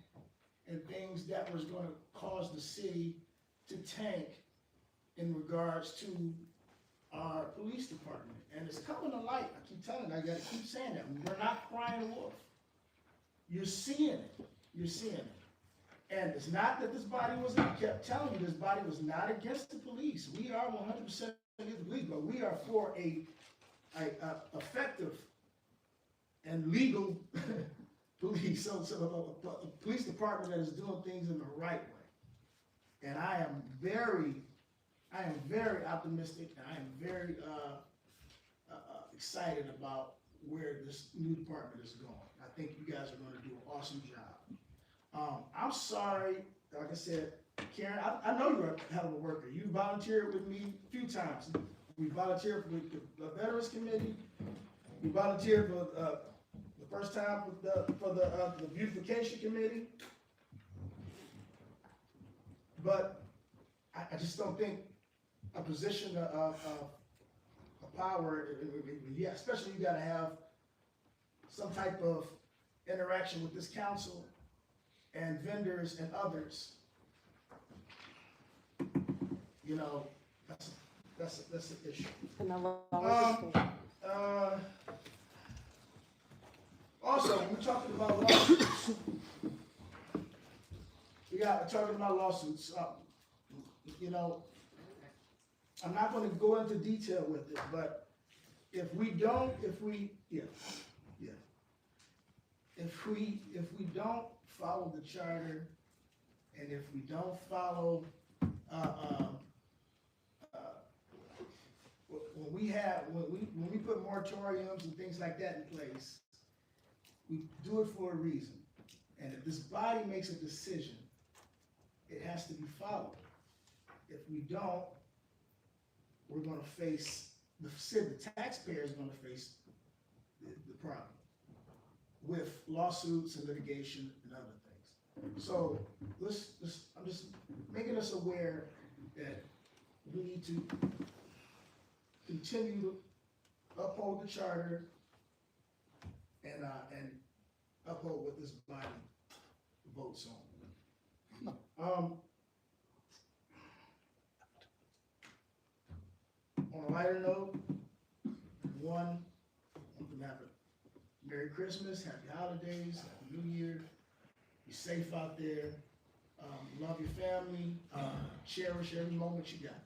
and things that was going to cause the city to tank in regards to our police department. And it's coming to light. I keep telling you, I got to keep saying that. We're not crying wolf. You're seeing it. You're seeing it. And it's not that this body was, I kept telling you, this body was not against the police. We are 100% against the police, but we are for a effective and legal police, so a police department that is doing things in the right way. And I am very optimistic, and I am very excited about where this new department is going. I think you guys are going to do an awesome job. I'm sorry, like I said, Karen, I know you're a hell of a worker. You volunteered with me a few times. We volunteered with the Veterans Committee. We volunteered for the first time for the Beautification Committee. But I just don't think a position of power, yeah, especially you got to have some type of interaction with this council and vendors and others. You know, that's an issue. Also, we're talking about lawsuits. We're talking about lawsuits. You know, I'm not going to go into detail with it, but if we don't follow the charter, and if we don't follow, when we put moratoriums and things like that in place, we do it for a reason. And if this body makes a decision, it has to be followed. If we don't, we're going to face, the taxpayer is going to face the problem with lawsuits and litigation and other things. So I'm just making us aware that we need to continue to uphold the charter and uphold what this body votes on. On a lighter note, everyone, I'm gonna have a Merry Christmas, Happy Holidays, Happy New Year. Be safe out there. Love your family. Cherish every moment you got.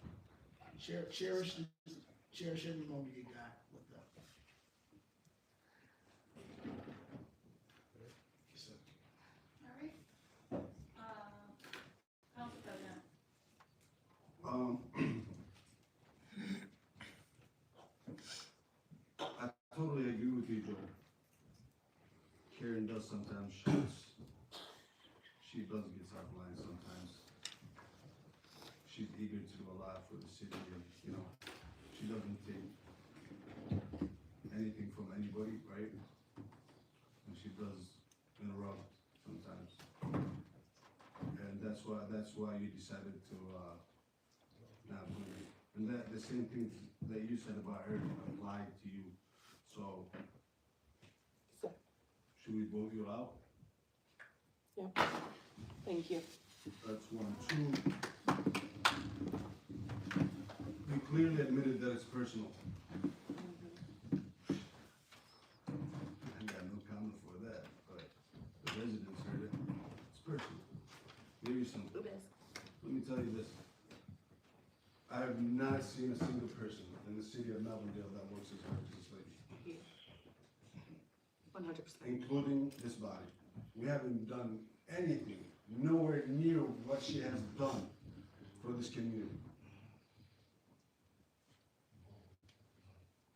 Cherish every moment you got with them. Yes, sir. All right. Council President. I totally agree with you, Joe. Karen does sometimes shouts. She does get out of line sometimes. She's eager to do a lot for the city, and you know, she doesn't take anything from anybody, right? And she does interrupt sometimes. And that's why you decided to not vote. And that the same thing that you said about her applied to you. So should we vote you out? Yeah. Thank you. That's 1. 2, you clearly admitted that it's personal. I got no comment for that, but the residents heard it. It's personal. Maybe some. Let me tell you this. I have not seen a single person in the city of Melvindale that works as hard as this lady. 100%. Including this body. We haven't done anything, nowhere near what she has done for this community.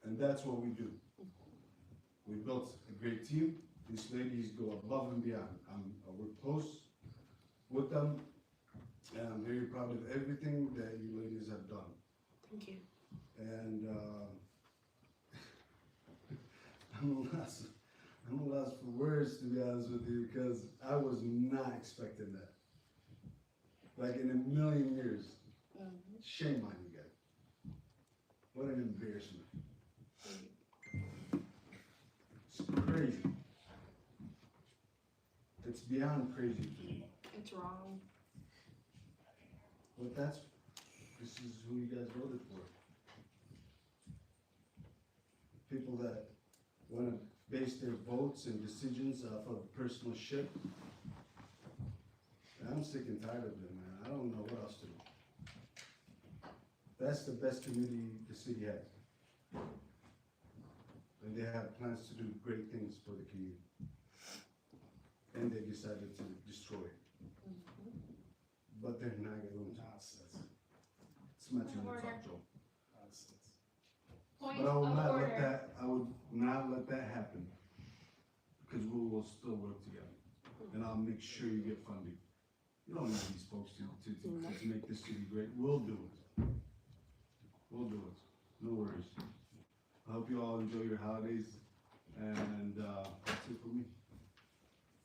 And that's what we do. We built a great team. These ladies go above and beyond. We're close with them, and I'm very proud of everything that you ladies have done. Thank you. And I'm a loss for words, to be honest with you, because I was not expecting that. Like in a million years. Shame on you guys. What an embarrassment. It's crazy. It's beyond crazy to me. It's wrong. But this is who you guys voted for. People that want to base their votes and decisions off of personal shit. I'm sick and tired of it, man. I don't know what else to do. That's the best community the city has. And they have plans to do great things for the community. And they decided to destroy it. But they're not going to. It's much in the talk, Joe. Point But I will of not let order. that, I would not let that happen. Because we will still work together. And I'll make sure you get funding. You don't need these folks to make this city great. We'll do it. We'll do it. No worries. I hope you all enjoy your holidays. And, that's it for me.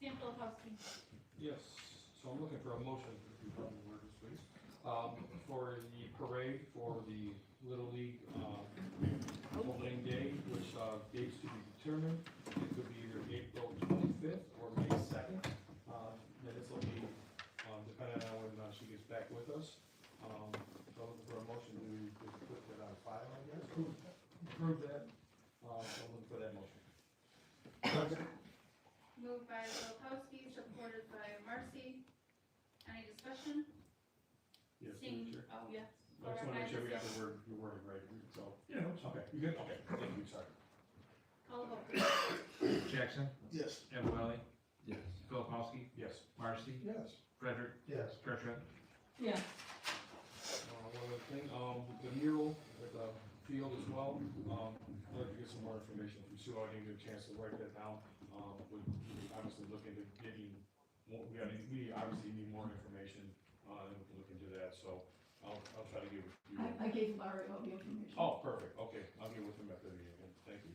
Sam Filipowski. Yes, so I'm looking for a motion, if you probably word this, please, for the parade for the Little League, opening day, which, dates to be determined. It could be either April 25th or May 2nd. And this will be, depending on when she gets back with us. So I'm looking for a motion to put that on file, I guess. Approve that. So I'm looking for that motion. Moved by Filipowski, supported by Marcy. Any discussion? Yes, Seeing, sure. oh, yeah. I just wanna make sure we got the wording right, so. Yeah. Okay, you good? Okay, thank you, sorry. Call a vote. Jackson, Yes. Evalali, Yes. Filipowski, Yes. Marcy, Yes. Frederick, Yes. Trutchen. Yeah. One other thing, the mural at the field as well, I'd like to get some more information from Sue. I didn't get a chance to write that down. We obviously look into getting, we obviously need more information, and we can look into that, so I'll try to get with you. I gave Larry all the information. Oh, perfect, okay, I'll get with him after the meeting, thank you.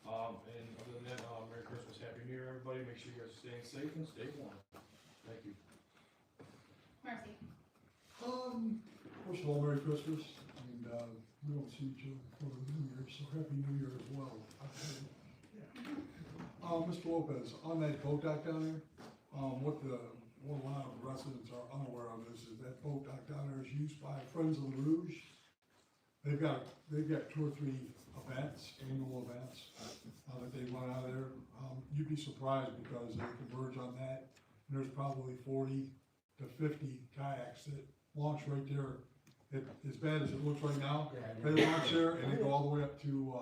And other than that, Merry Christmas, Happy New Year, everybody, make sure you guys are staying safe and stay warm. Thank you. Marcy. First of all, Merry Christmas, and, we don't see each other before the New Year, so Happy New Year as well. Mr. Lopez, on that boat dock down there, what a lot of residents are unaware of is that boat dock down there is used by Friends of the Rouge. They've got 2 or 3 events, annual events, that they run out of there. You'd be surprised because they converge on that, and there's probably 40 to 50 kayaks that launch right there. As bad as it looks right now, they launch there and they go all the way up to,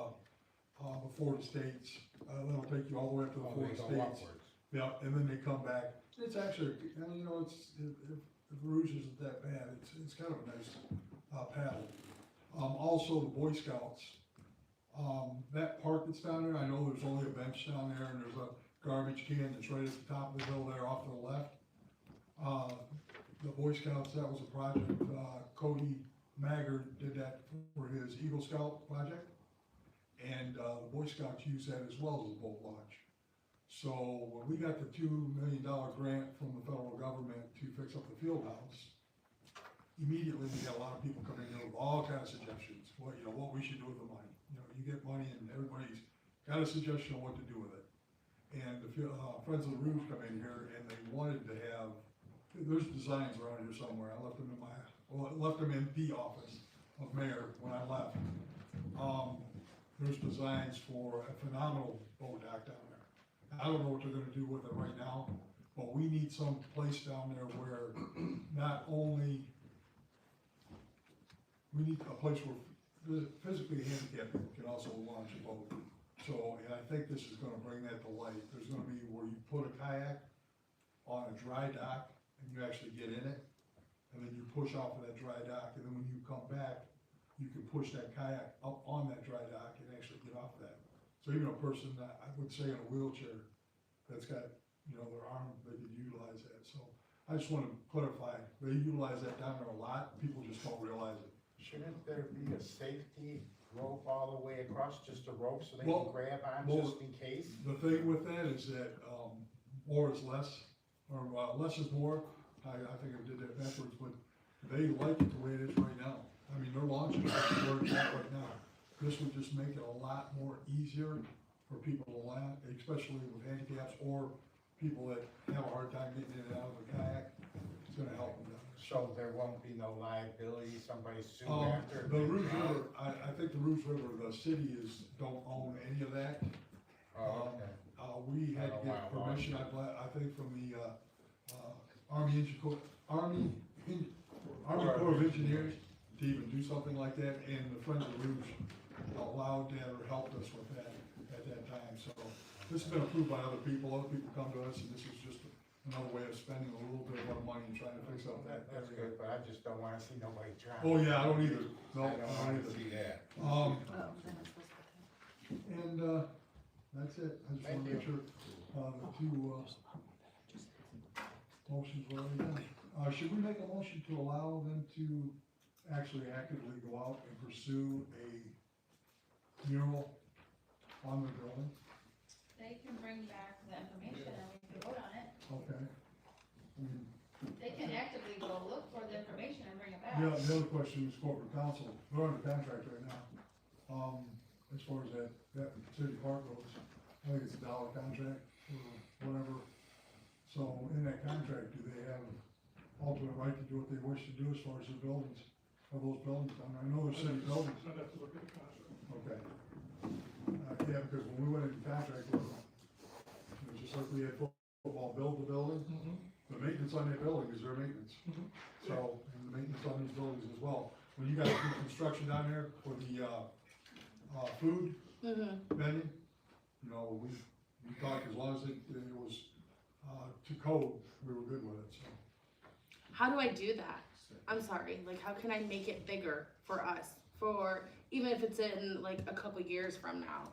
the Florida States. That'll take you all the way up to the Florida States. Yeah, and then they come back. It's actually, you know, if Rouge isn't that bad, it's kind of a nice, paddle. Also the Boy Scouts, that park that's down there, I know there's only a bench down there and there's a garbage can that's right at the top of the hill there off to the left. The Boy Scouts, that was a project, Cody Maggard did that for his Eagle Scout project. And, the Boy Scouts use that as well as a boat launch. So when we got the $2 million grant from the federal government to fix up the field house, immediately we got a lot of people coming in with all kinds of suggestions, what we should do with the money. You know, you get money and everybody's got a suggestion on what to do with it. And the Friends of the Rouge come in here and they wanted to have, there's designs around here somewhere. I left them in the office of mayor when I left. There's designs for a phenomenal boat dock down there. I don't know what they're gonna do with it right now, but we need some place down there where not only, we need a place where physically handicapped people can also launch a boat. So, and I think this is gonna bring that to light. There's gonna be where you put a kayak on a dry dock and you actually get in it, and then you push off of that dry dock, and then when you come back, you can push that kayak up on that dry dock and actually get off that. So even a person that, I would say in a wheelchair, that's got, their arm, they could utilize that. So I just want to clarify, they utilize that down there a lot, people just don't realize it. Shouldn't there be a safety rope all the way across, just a rope so they Well, can grab on well, just in case? The thing with that is that, more is less, or less is more. I think I did that backwards, but they like it the way it is right now. I mean, they're launching it where it's at right now. This would just make it a lot more easier for people to land, especially with handicaps or people that have a hard time getting in and out of a kayak. It's gonna help them. So there won't be no liability, somebody sue after? The Rouge River, I think the Rouge River, the city don't own any of that. Oh, okay. We had to I don't get wanna permission, launch I think from the, Army Corps of Engineers to even do something like that, and the Friends of Rouge allowed that or helped us with that at that time, so. This has been approved by other people come to us, and this is just another way of spending a little bit of our money and trying to fix up that That's area. good, but I just don't wanna see nobody trying. Oh, yeah, I don't either, no, I I don't don't wanna either. see that. And, that's it, I just wanna make sure, the two, motions were already done. Should we make a motion to allow them to actually actively go out and pursue a mural on the building? They can bring back the information and we can vote on it. Okay. They can actively go look for the information and bring it back. Yeah, the other question is corporate counsel, they're under contract right now. As far as that city park goes, I think it's $1 contract or whatever. So in that contract, do they have ultimate right to do what they wish to do as far as the buildings, of those buildings? I know they're city buildings. I'd have to look at the contract. Okay. Yeah, because when we went into contract with them, it was just like we had football build the building. The maintenance on that building is their maintenance. So, and the maintenance on these buildings as well. When you guys do construction down there for the, food vending, you know, we talked, as long as it was, to code, we were good with it, so. How do I do that? I'm sorry, like, how can I make it bigger for us, for, even if it's in like a couple years from now?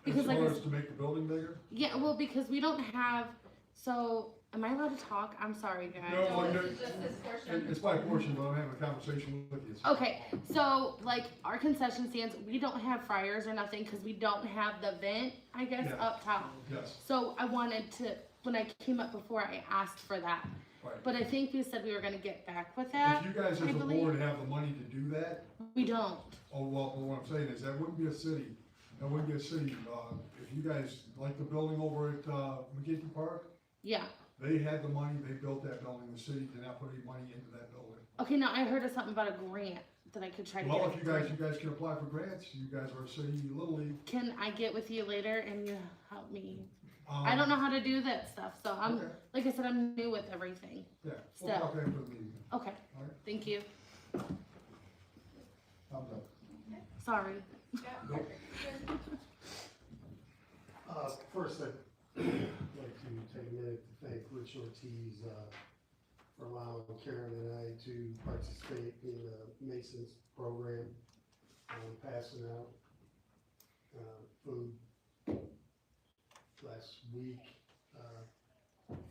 Because As like, far as to make the building bigger? yeah, well, because we don't have, so, am I allowed to talk? I'm sorry, guys. No, This is just this portion. it's my portion, but I'm having a conversation with you. Okay, so like our concession stands, we don't have fryers or nothing because we don't have the vent, I guess, Yeah. up top. Yes. So I wanted to, when I came up before, I asked for that. Right. But I think we said we were gonna get back with that. If you guys I as a believe. board have the money to do that, We don't. oh, well, what I'm saying is that wouldn't be a city, if you guys, like the building over at, McGinty Park, Yeah. they had the money, they built that building, the city did not put any money into that building. Okay, now I heard of something about a grant that I could try to Well, get. if you guys can apply for grants, you guys are a city little league. Can I get with you later and you help me? I don't know how to do that stuff, so I'm, Okay. like I said, I'm new with everything. Yeah, we'll Still. talk after the meeting. Okay, All right. thank you. I'm done. Sorry. First, I'd like to take a minute to thank Rich Ortiz, for allowing Karen and I to participate in the Masons program, passing out, food last week,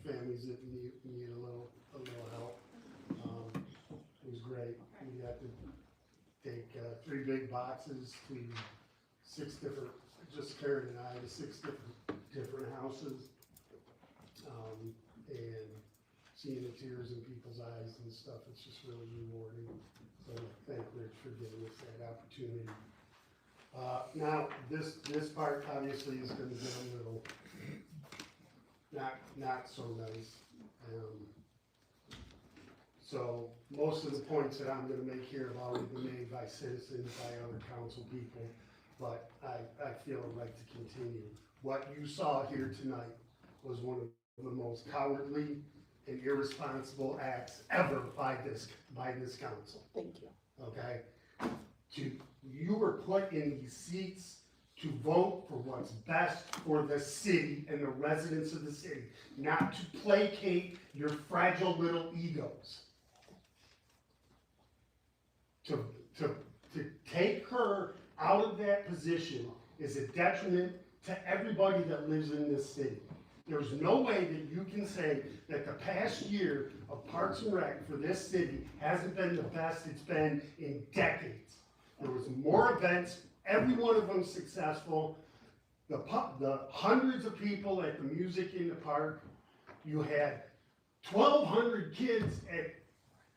families that need a little help. It was great. We got to take, 3 big boxes to 6 different, just Karen and I, to 6 different houses. And seeing the tears in people's eyes and stuff, it's just really rewarding. So thank Rich for giving us that opportunity. Now, this part obviously is gonna get a little, not so nice. So most of the points that I'm gonna make here have already been made by citizens, by other council people, but I feel I'd like to continue. What you saw here tonight was one of the most cowardly and irresponsible acts ever by this council. Thank you. Okay? You were put in these seats to vote for what's best for the city and the residents of the city, not to placate your fragile little egos. To take her out of that position is a detriment to everybody that lives in this city. There's no way that you can say that the past year of Parks and Rec for this city hasn't been the best it's been in decades. There was more events, every one of them successful. The hundreds of people at the music in the park. You had 1,200 kids at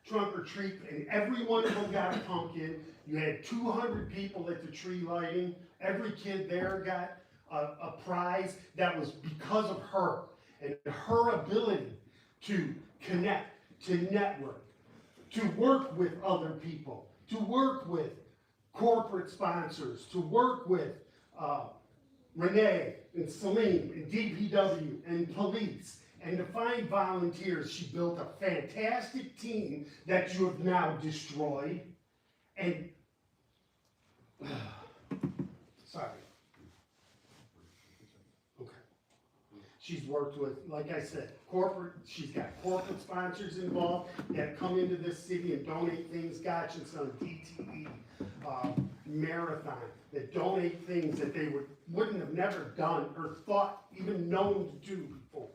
trunk or treat, and every one of them got a pumpkin. You had 200 people at the tree lighting. Every kid there got a prize. That was because of her and her ability to connect, to network, to work with other people, to work with corporate sponsors, to work with Renee and Celine and DPW and police and to find volunteers. She built a fantastic team that you have now destroyed, and, sorry. Okay. She's worked with, like I said, she's got corporate sponsors involved that come into this city and donate things. Gosh, it's on DTE, marathon, that donate things that they wouldn't have never done or thought, even known to do before.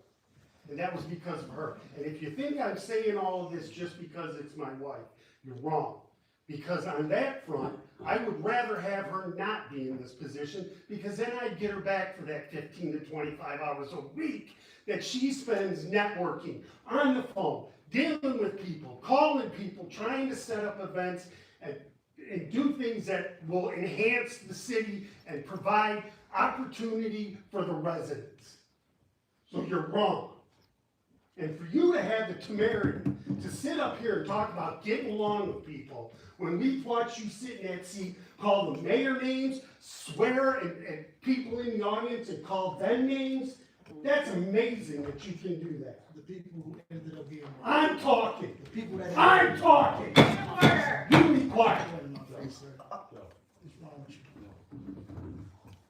And that was because of her. And if you think I'm saying all of this just because it's my wife, you're wrong. Because on that front, I would rather have her not be in this position, because then I'd get her back for that 15 to 25 hours a week that she spends networking, on the phone, dealing with people, calling people, trying to set up events, and do things that will enhance the city and provide opportunity for the residents. So you're wrong. And for you to have the temerity to sit up here and talk about getting along with people, when we've watched you sit in that seat, call the mayor names, swear at people in the audience and call them names, that's amazing that you can do that. The people who ended up being. I'm talking. The people that. I'm talking. You be quiet.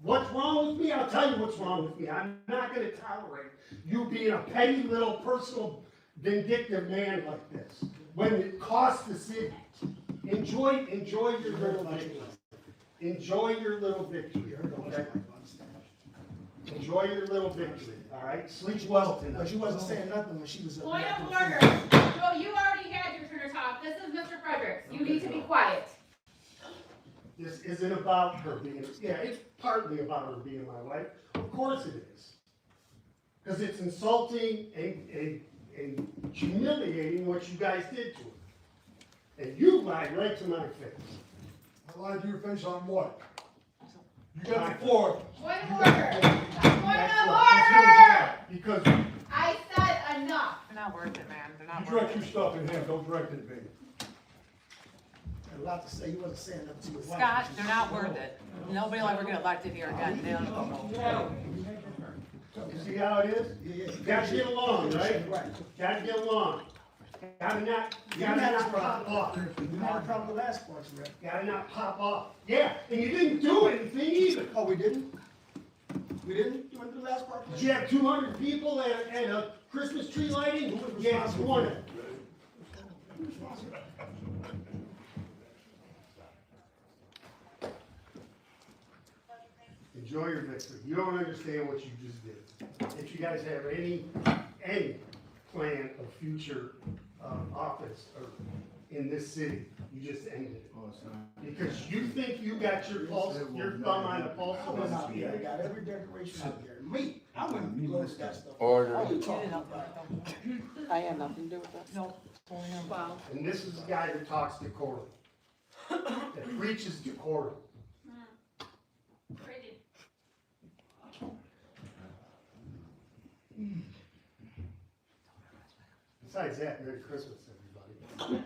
What's wrong with me? I'll tell you what's wrong with me. I'm not going to tolerate you being a petty little personal vindictive man like this when it costs the city. Enjoy your little victory. Enjoy your little victory. Okay? Enjoy your little victory. All right. Sleep well tonight. But she wasn't saying nothing when she was. Point of order. Joe, you already had your turn to talk. This is Mr. Fredericks. You need to be quiet. This isn't about her being, yeah, it's partly about her being my wife. Of course it is. Because it's insulting and humiliating what you guys did to her. And you lied right to my face. I lied to your face on what? You got the floor. Point of order. Point of order. Because I said enough. They're not worth it, man. They're not You worth direct your stuff in him, don't direct it at me. A lot to say, you wasn't saying nothing to your wife. Scott, they're not worth it. Nobody will ever get elected here again. They don't. you see how it is? You gotta get along, right? Gotta get along. Gotta not pop off. You had a problem with the last part, right? Gotta not pop off. Yeah, and you didn't do anything either. Oh, we didn't? We didn't? You went to the last part? Did you have 200 people at a Christmas tree lighting? Yeah, it's one of them. Enjoy your victory. You don't understand what you just did. If you guys have any plan of future office or in this city, you just ended it. Because you think you got your pulse, your thumb on the pulse I of went this out there, I got every decoration out there. Me, I wouldn't close that stuff. Order. What are you talking about? I had nothing to do with this. No. Wow. And this is the guy that talks decorum. That preaches decorum. Pretty. Besides that, Merry Christmas, everybody.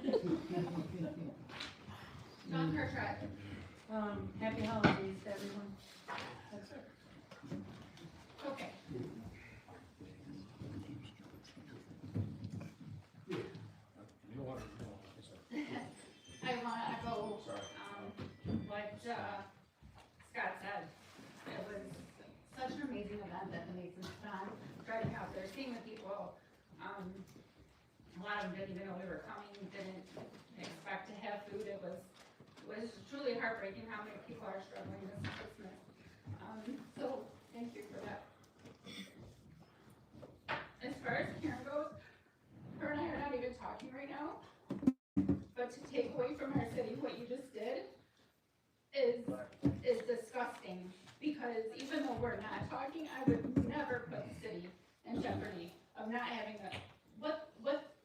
John Kirkbride. Happy holidays to everyone. That's it. Okay. I want to echo, what, Scott said. It was such an amazing event that the Masons put on, driving out there, seeing the people. A lot of them didn't even know we were coming, didn't expect to have food. It was truly heartbreaking how many people are struggling this Christmas. So, thank you for that. As far as Karen goes, her and I are not even talking right now. But to take away from our city what you just did is disgusting. Because even though we're not talking, I would never put the city in jeopardy of not having what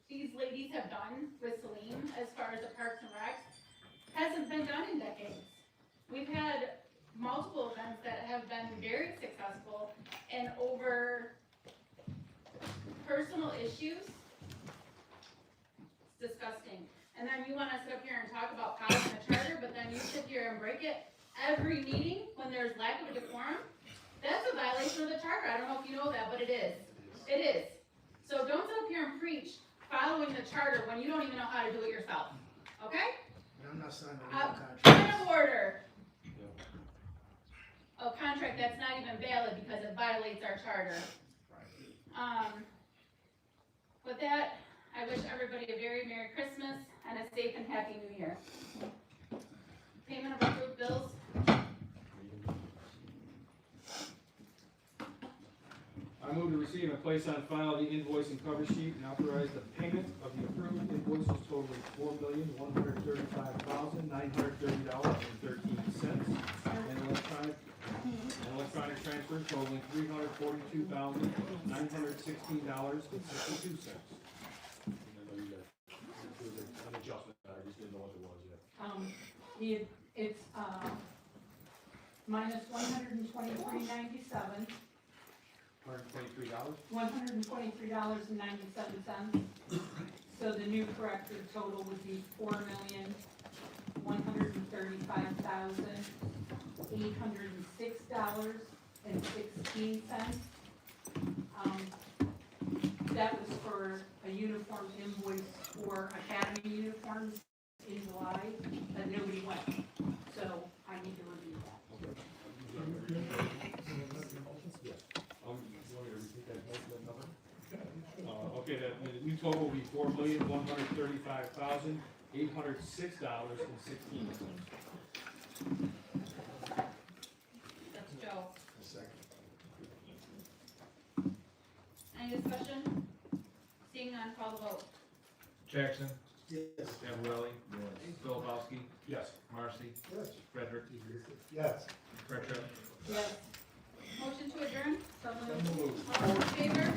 these ladies have done with Celine as far as the Parks and Recs hasn't been done in decades. We've had multiple events that have been very successful, and over personal issues, it's disgusting. And then you want to sit up here and talk about following the charter, but then you sit here and break it every meeting when there's lack of a decorum. That's a violation of the charter. I don't know if you know that, but it is. It is. preach following the charter when you don't even know how to do it yourself, okay? And I'm not signing a Point contract. of order. A contract that's not even valid because it violates our charter. With that, I wish everybody a very Merry Christmas and a safe and happy New Year. Payment of approved bills. I move to receive and place on file the invoice and cover sheet and authorize the payment of the approved invoices totaling $4,135,930.13 and electronic transfers totaling $342,916.62. An adjustment, I just didn't know what it was yet. It's, minus $123.97. $123.97. So the new corrected total would be $4,135,806.16. That was for a uniform invoice for academy uniforms in July that nobody went. So I need to review that. You want me to repeat that number? Okay, the new total will be $4,135,806.16. That's Joe. Second. Any discussion? Seeing none, call the vote. Jackson, Yes. Gabrielli, Philipowski, Yes. Marcy, Yes. Frederick, Yes. Retro. Yes. Motion to adjourn? So moved. All in favor?